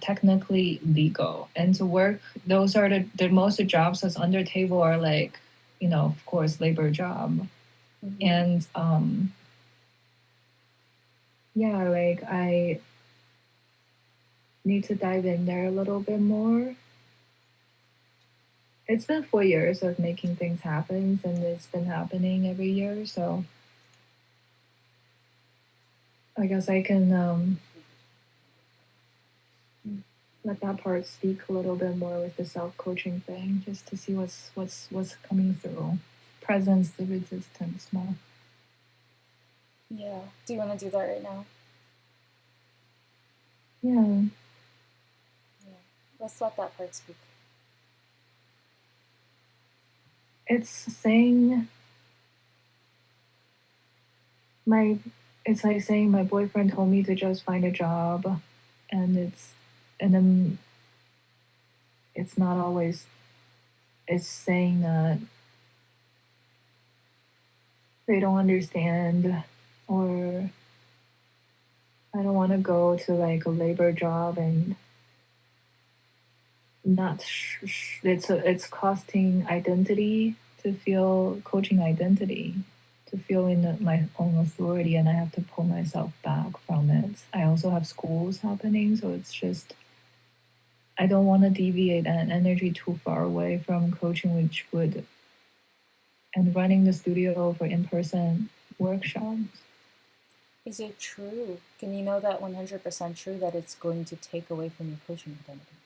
technically legal. And to work, those are the most of jobs that's under a table are like, of course, labor job. And yeah, like I need to dive in there a little bit more. It's been 4 years of making things happen, and it's been happening every year. So I guess I can let that part speak a little bit more with the self coaching thing, just to see what's coming through. Presence, the resistance, more. Yeah. Do you want to do that right now? Yeah, Yeah. Let's let that part speak. it's saying my. It's like saying my boyfriend told me to just find a job, and then it's not always. It's saying that they don't understand, or I don't want to go to like a labor job and not it's costing identity to feel coaching identity to feel in my own authority, and I have to pull myself back from it. I also have schools happening, so it's just I don't want to deviate that energy too far away from coaching, which would and running the studio for in-person workshops. Is it true? Can you know that 100% true that it's going to take away from your coaching identity?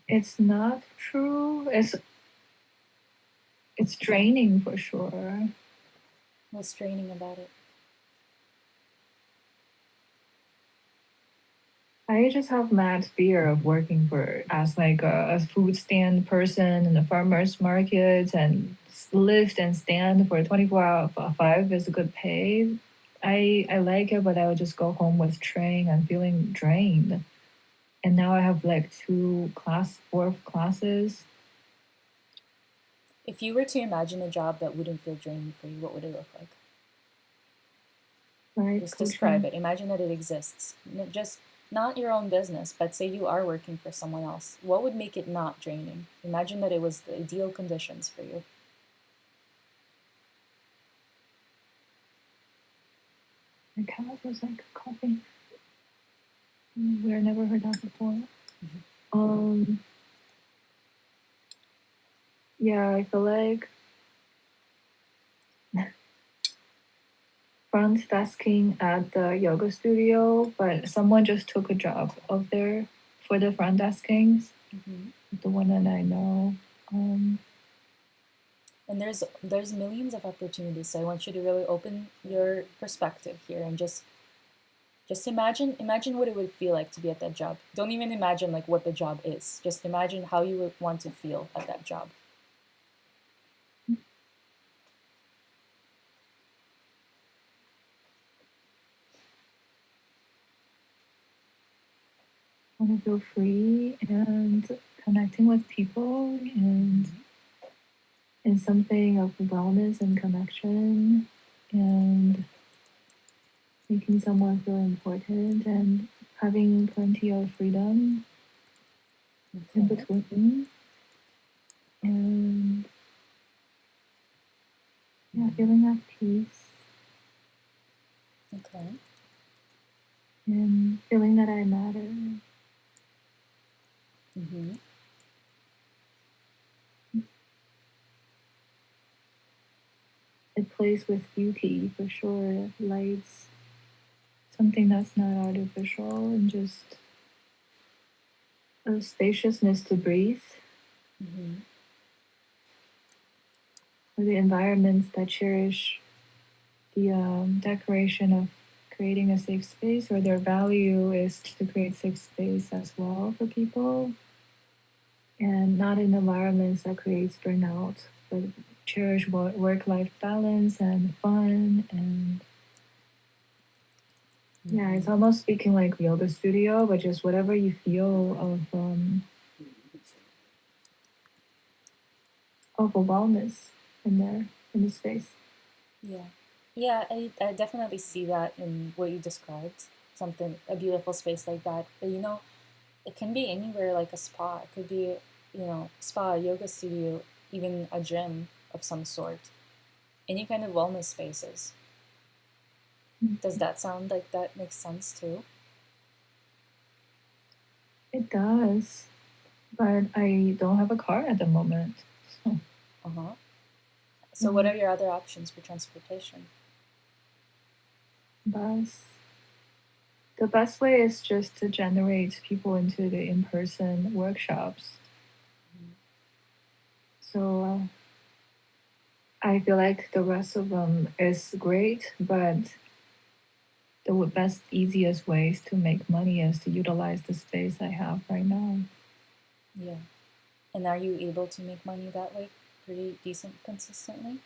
It's not true. It's draining for sure. What's draining about it? I just have mad fear of working for as like a food stand person in the farmers markets and lift and stand for 24 hour 5 is a good pay. I like it, but I would just go home with train and feeling drained. And now I have like four classes. If you were to imagine a job that wouldn't feel draining for you, what would it look like? Right, Just describe coaching. it. Imagine that it exists. Just not your own business, but say you are working for someone else. What would make it not draining? Imagine that it was the ideal conditions for you. My cat was like coughing. We've never heard that before. Yeah, I feel like front desking at the yoga studio, but someone just took a job of there for the front deskings. Mm-hmm. The one that I know. And there's millions of opportunities. So I want you to really open your perspective here and just imagine what it would feel like to be at that job. Don't even imagine like what the job is. Just imagine how you would want to feel at that job. I want to feel free and connecting with people and in something of wellness and connection and making someone feel important and having plenty of freedom in Okay. between and yeah, feeling at peace Okay. and feeling that I matter. Mm-hmm. A place with beauty for sure, lights, something that's not artificial, and just a spaciousness to breathe, Mm-hmm. or the environments that cherish the decoration of creating a safe space, or their value is to create safe space as well for people, and not in environments that creates burnout, but cherish work-life balance and fun and yeah, it's almost speaking like yoga studio, but just whatever you feel of a wellness in there in the space. Yeah. Yeah, I definitely see that in what you described. Something, a beautiful space like that. But it can be anywhere like a spa. It could be, spa, a yoga studio, even a gym of some sort. Any kind of wellness spaces. Does that sound like that makes sense too? It does, but I don't have a car at the moment. So, Uh-huh. So what are your other options for transportation? bus. The best way is just to generate people into the in-person workshops. So I feel like the rest of them is great, but the best, easiest ways to make money is to utilize the space I have right now. Yeah. And are you able to make money that way pretty decent consistently?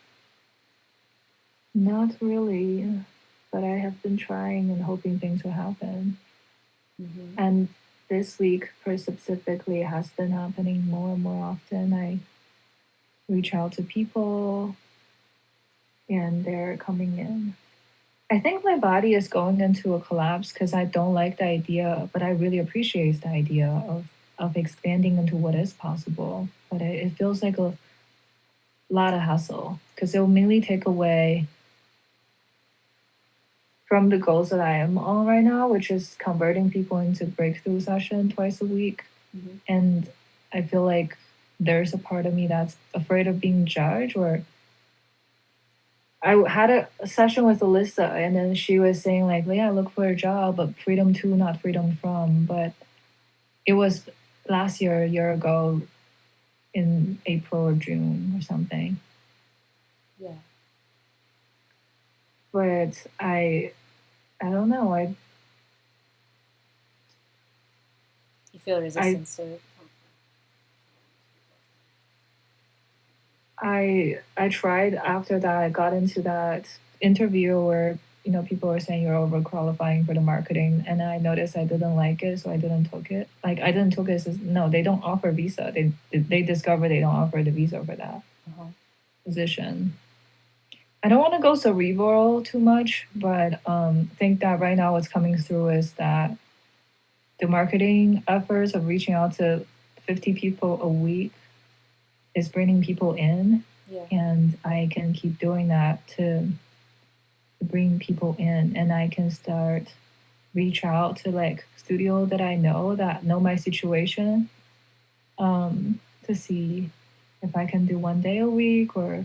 Not really, but I have been trying and hoping things will happen. Mm-hmm. And this week specifically has been happening more and more often. I reach out to people and they're coming in. I think my body is going into a collapse because I don't like the idea, but I really appreciate the idea of expanding into what is possible. But it feels like a lot of hustle because it will mainly take away from the goals that I am on right now, which is converting people into breakthrough session twice a week. Mm-hmm. And I feel like there's a part of me that's afraid of being judged. Or I had a session with Alyssa, and then she was saying like, "Yeah, look for a job, but freedom to, not freedom from." But it was last year, a year ago, in April or June or something. Yeah. But I don't know. You feel I resistance to it. I tried after that. I got into that interview where people were saying you're overqualifying for the marketing, and I noticed I didn't like it, so I didn't took it. Like I didn't took it. No, they don't offer visa. They discover they don't offer the visa for that position. I don't want to go cerebral too much, but think that right now what's coming through is that the marketing efforts of reaching out to 50 people a week is bringing people in. Yeah. And I can keep doing that to bring people in, and I can start reach out to like studio that I know that know my situation, to see if I can do 1 day a week or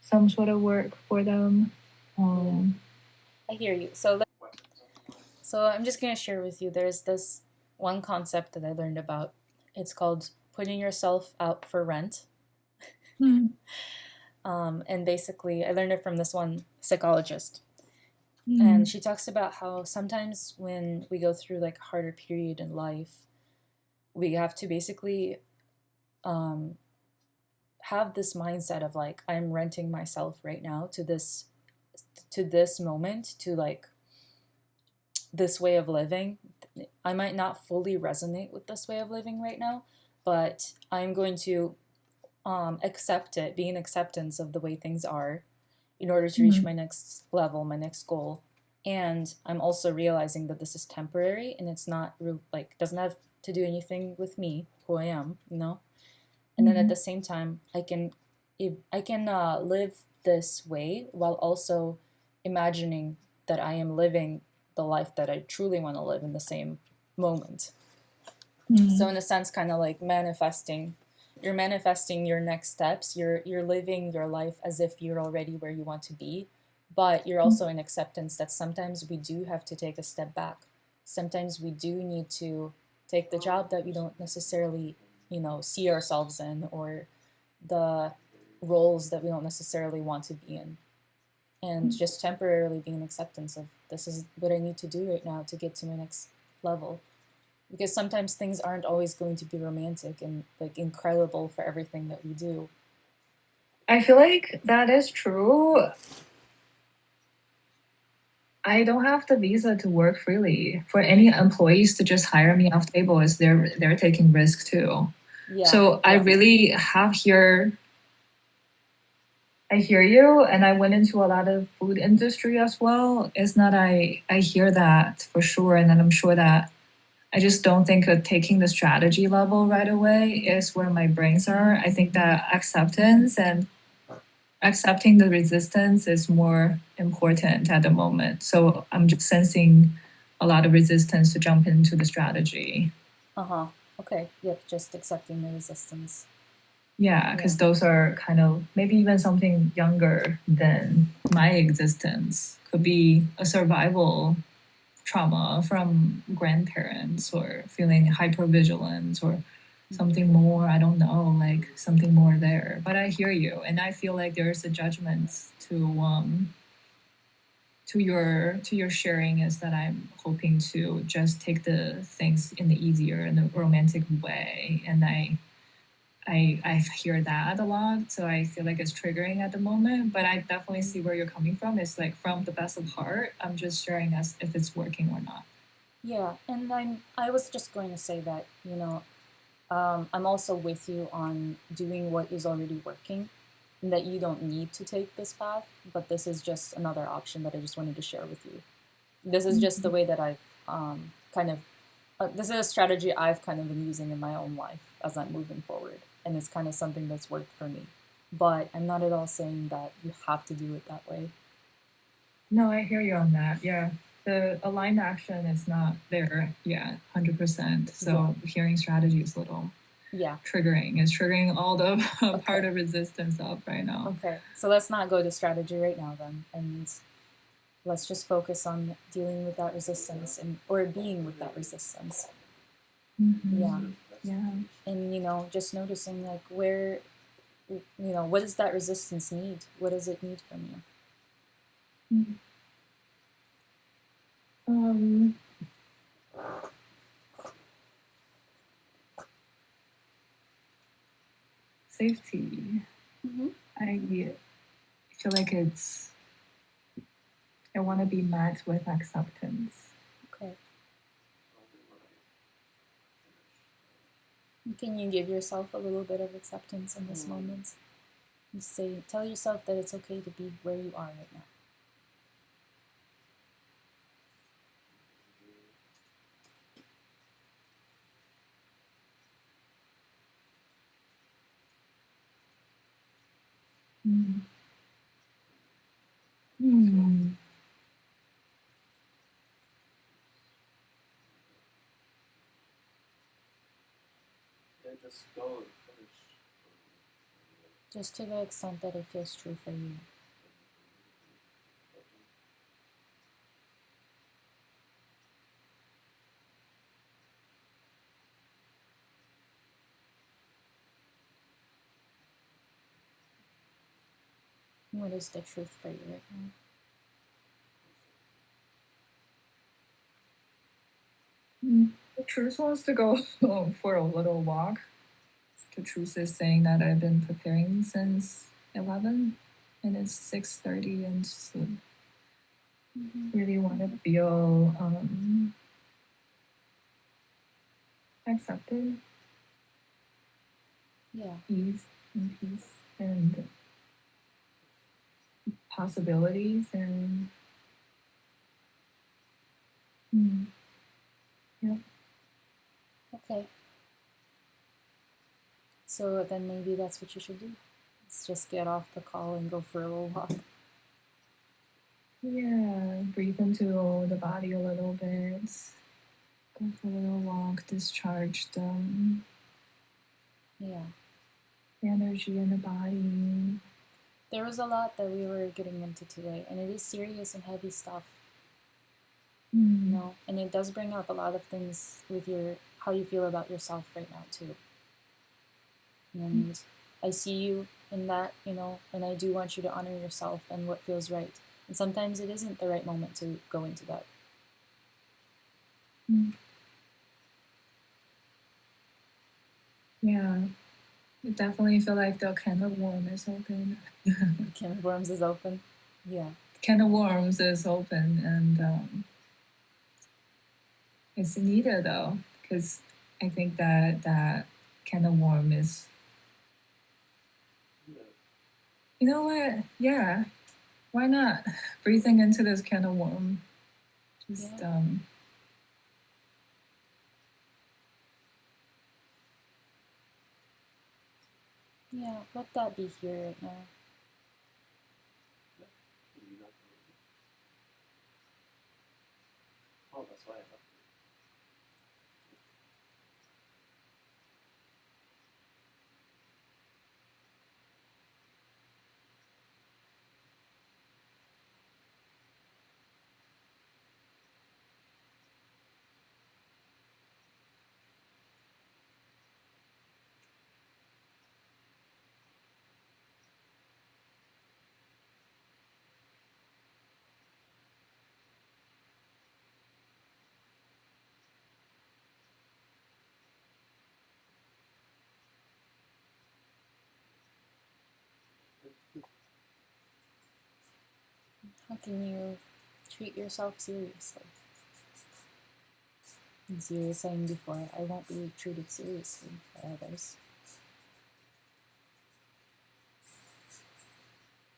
some sort of work for them. Yeah. I hear you. So I'm just gonna share with you. There's this one concept that I learned about. It's called putting yourself out for rent. Mm. And basically, I learned it from this one psychologist. And Mm. she talks about how sometimes when we go through like a harder period in life, we have to basically um, have this mindset of like, I'm renting myself right now to this moment, to like this way of living. I might not fully resonate with this way of living right now, but I'm going to accept it, be in acceptance of the way things are in order to reach Mm. my next level, my next goal. And I'm also realizing that this is temporary and it's not like, doesn't have to do anything with me, who I am, you know? And then at the Mm. same time, I can live this way while also imagining that I am living the life that I truly want to live in the same moment. So Mm. in a sense, kind of like manifesting, you're manifesting your next steps. You're living your life as if you're already where you want to be, but you're Mm. also in acceptance that sometimes we do have to take a step back. Sometimes we do need to take the job that we don't necessarily, see ourselves in, or the roles that we don't necessarily want to be in, and just temporarily be in acceptance of this is what I need to do right now to get to my next level, because sometimes things aren't always going to be romantic and like incredible for everything that we do. I feel like that is true. I don't have the visa to work freely. For any employees to just hire me off table is they're taking risk too. Yeah, So I really have here. I hear you, and I went into a lot of food industry as well. It's not I hear that for sure, and then I'm sure that I just don't think of taking the strategy level right away is where my brains are. I think that acceptance and accepting the resistance is more important at the moment. So I'm just sensing a lot of resistance to jump into the strategy. uh-huh, okay, yep, just accepting the resistance. Yeah, Yeah. because those are kind of maybe even something younger than my existence. Could be a survival trauma from grandparents or feeling hypervigilance or something more. I don't know, like something more there. But I hear you, and I feel like there's a judgment to your sharing is that I'm hoping to just take the things in the easier and the romantic way, and I hear that a lot, so I feel like it's triggering at the moment. But I definitely see where you're coming from. It's like from the best of heart. I'm just sharing as if it's working or not. Yeah, and I was just going to say that, I'm also with you on doing what is already working, and that you don't need to take this path, but this is just another option that I just wanted to share with you. This is just the Mhm. way that I've kind of this is a strategy I've kind of been using in my own life as I'm moving forward, and it's kind of something that's worked for me. But I'm not at all saying that you have to do it that way. No, I hear you on that. Yeah. The aligned action is not there yet, 100%. Yeah, So hearing strategy is a little yeah. triggering. It's triggering all the part Okay, of resistance up right now. okay. So let's not go to strategy right now then, and let's just focus on dealing with that resistance and or being with that resistance. Yeah, Mm-hmm. Yeah. and just noticing like where what does that resistance need? What does it need from you? Mm. Um, Safety. Mm-hmm. I feel like I want to be met with acceptance. Okay. Can you give yourself a little bit of acceptance in this moment? You say, tell yourself that it's okay to be where you are right now. Mm. Mm. Just to the extent that it feels true for you. What is the truth for you right now? Mm. The truth wants to go for a little walk. The truth is saying that I've been preparing since 11 and it's 6:30 and just Mm-hmm. really want to feel accepted, Yeah. peace and possibilities and mm, yeah. Okay. So then maybe that's what you should do. Let's just get off the call and go for a little walk. Yeah, breathe into the body a little bit. Go for a little walk, discharge Yeah. the energy in the body. There was a lot that we were getting into today, and it is serious and heavy stuff, Mm, and it does bring up a lot of things with your how you feel about yourself right now too. And I see you in that, and I do want you to honor yourself and what feels right. And sometimes it isn't the right moment to go into that. mm. Yeah, I definitely feel like the can of worm is open. The can of worms is open. Yeah. Can of worms is open, and it's needed though, because I think that can of worm is. You know what? Yeah, why not? Breathing into this can of worm. Just Yeah. Yeah. Let that be here right now. How can you treat yourself seriously? As you were saying before, I won't be treated seriously by others.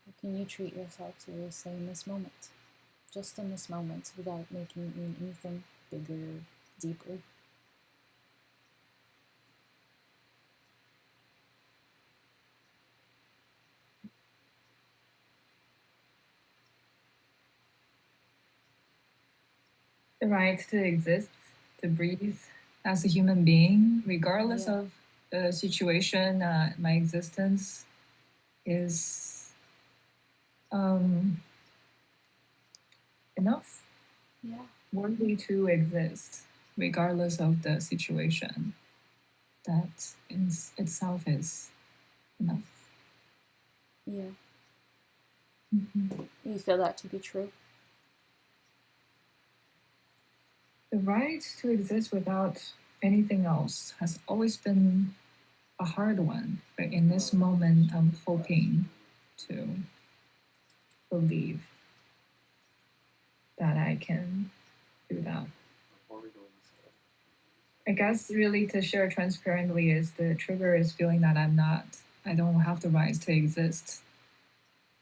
How can you treat yourself seriously in this moment? Just in this moment, without making it mean anything bigger, deeper. The right to exist, to breathe as a human being, regardless Yeah. of the situation, my existence is enough, Yeah. worthy to exist, regardless of the situation. That in itself is enough. Yeah. Mm-hmm. You feel that to be true? The right to exist without anything else has always been a hard one, but in this moment, I'm hoping to believe that I can do that. I guess really to share transparently is the trigger is feeling that I don't have the rights to exist.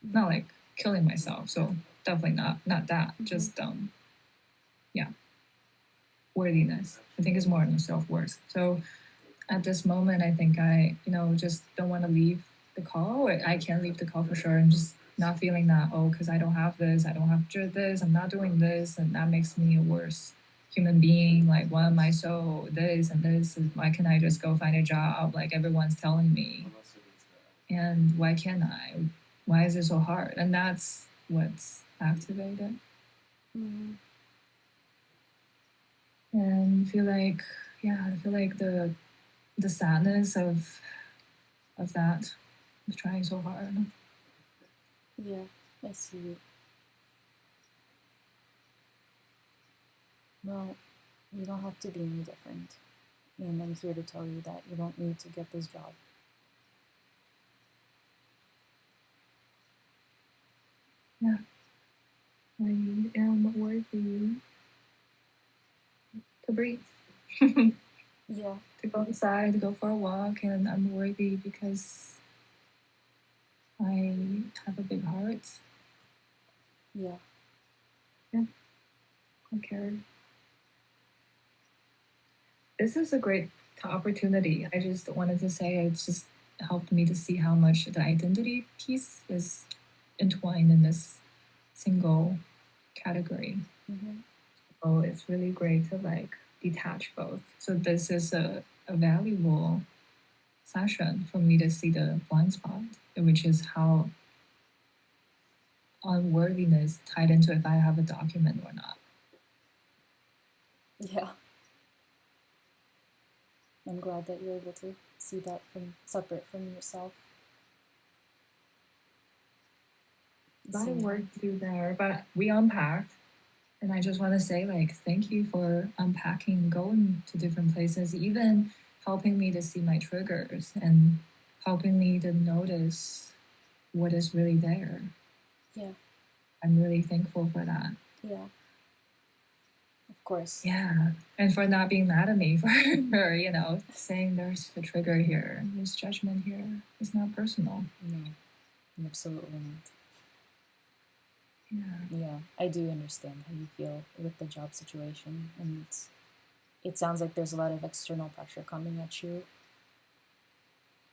Not like killing myself, so definitely not that. Mm-hmm. Just yeah, worthiness. I think it's more than self-worth. So at this moment, I think I, just don't want to leave the call. I can't leave the call for sure. And just not feeling that, oh, because I don't have this, I don't have this, I'm not doing this, and that makes me a worse human being. Like, why am I so this and this? And why can't I just go find a job like everyone's telling me? And why can't I? Why is it so hard? And that's what's activated. Mm-hmm. And I feel like the sadness of that, of trying so hard. Yeah, I see you. Well, you don't have to be any different. And I'm here to tell you that you don't need to get this job. Yeah, I am worthy to breathe, Yeah. to go outside, to go for a walk, and I'm worthy because I have a big heart. Yeah. Yeah, I care. This is a great opportunity. I just wanted to say it's just helped me to see how much the identity piece is entwined in this single category. Mm-hmm. So it's really great to like detach both. So this is a valuable session for me to see the blind spot, which is how unworthiness tied into if I have a document or not. Yeah. I'm glad that you're able to see that from separate from yourself. I See, worked through there, but we unpacked. And I just want to say, like, thank you for unpacking, going to different places, even helping me to see my triggers and helping me to notice what is really there. yeah, I'm really thankful for that. yeah, of course. Yeah. And for not being mad at me for, saying there's a trigger here, there's judgment here. It's not personal. No, absolutely not. Yeah. Yeah, I do understand how you feel with the job situation, and it sounds like there's a lot of external pressure coming at you,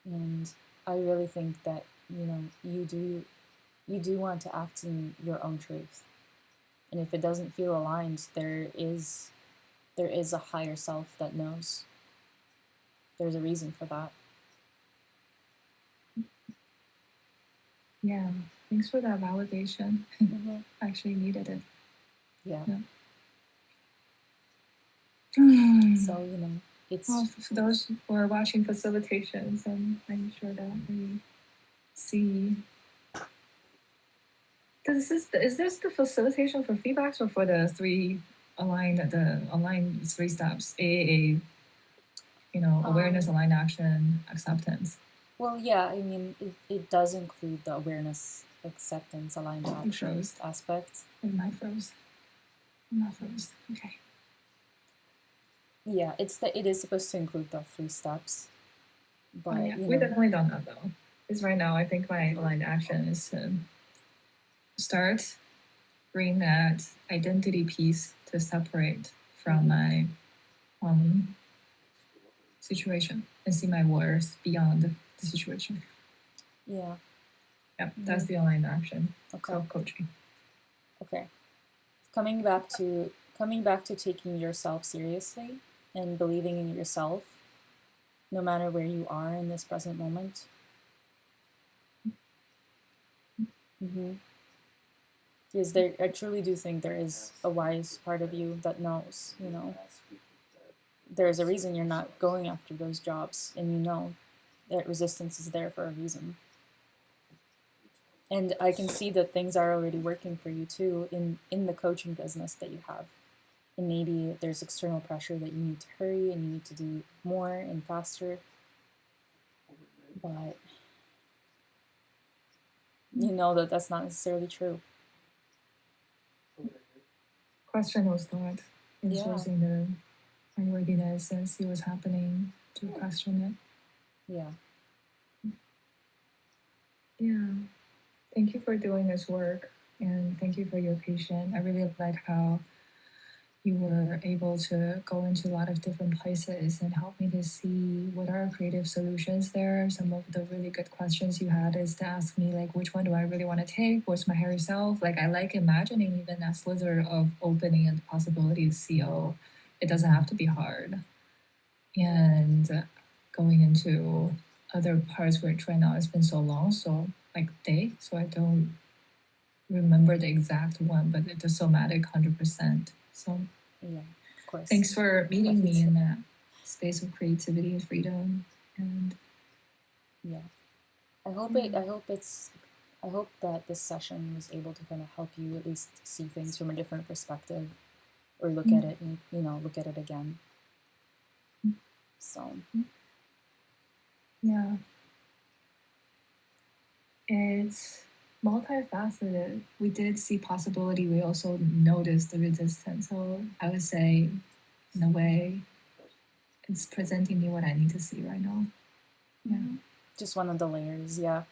and I really think that you do want to act in your own truth, and if it doesn't feel aligned, there is a higher self that knows. There's a reason for that. Yeah. Thanks for that validation. Mm-hmm. I actually needed it. Yeah. Yeah. So it's Well, for those who are watching facilitations, and I'm sure that we see. Is this the facilitation for feedbacks or for the the online three steps? AAA, awareness, aligned action, acceptance. well, yeah. I mean, it does include the awareness, acceptance, aligned You action froze. aspect. Am I froze? I'm not froze. Okay. Yeah, it is supposed to include the 3 steps, Oh but yeah, we definitely done that though. Because right now I think my aligned action is to start bring that identity piece to separate from my um, situation and see my worth beyond the situation. yeah. Yeah, that's the aligned action. Okay. Self-coaching. Okay. Coming back to taking yourself seriously and believing in yourself, no matter where you are in this present moment. Mm-hmm. Because I truly do think there is a wise part of you that knows, there's a reason you're not going after those jobs, and you know that resistance is there for a reason. And I can see that things are already working for you too in the coaching business that you have. And maybe there's external pressure that you need to hurry and you need to do more and faster, but you know that that's not necessarily true. Question those thoughts, Yeah. insourcing the unworthiness and see what's happening to question it. Yeah. Yeah. Thank you for doing this work and thank you for your patience. I really like how you were able to go into a lot of different places and help me to see what are creative solutions there. Some of the really good questions you had is to ask me like, which one do I really want to take? What's my higher self? Like I like imagining even that slither of opening and possibilities CO. It doesn't have to be hard. And going into other parts which right now it's been so long, so like day, so I don't remember the exact one, but it's a somatic 100%. So Yeah, of course. thanks for meeting me in that space of creativity and freedom. And yeah, I hope that this session was able to kind of help you at least see things from a different perspective, or look at it and look at it again. So yeah, it's multifaceted. We did see possibility. We also noticed the resistance. So I would say, in a way, it's presenting me what I need to see right now. Yeah. just one of the layers. Yeah.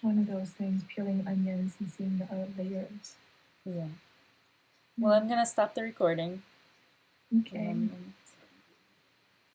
One of those things, peeling onions and seeing the other layers. Yeah. Well, I'm gonna stop the recording. Okay.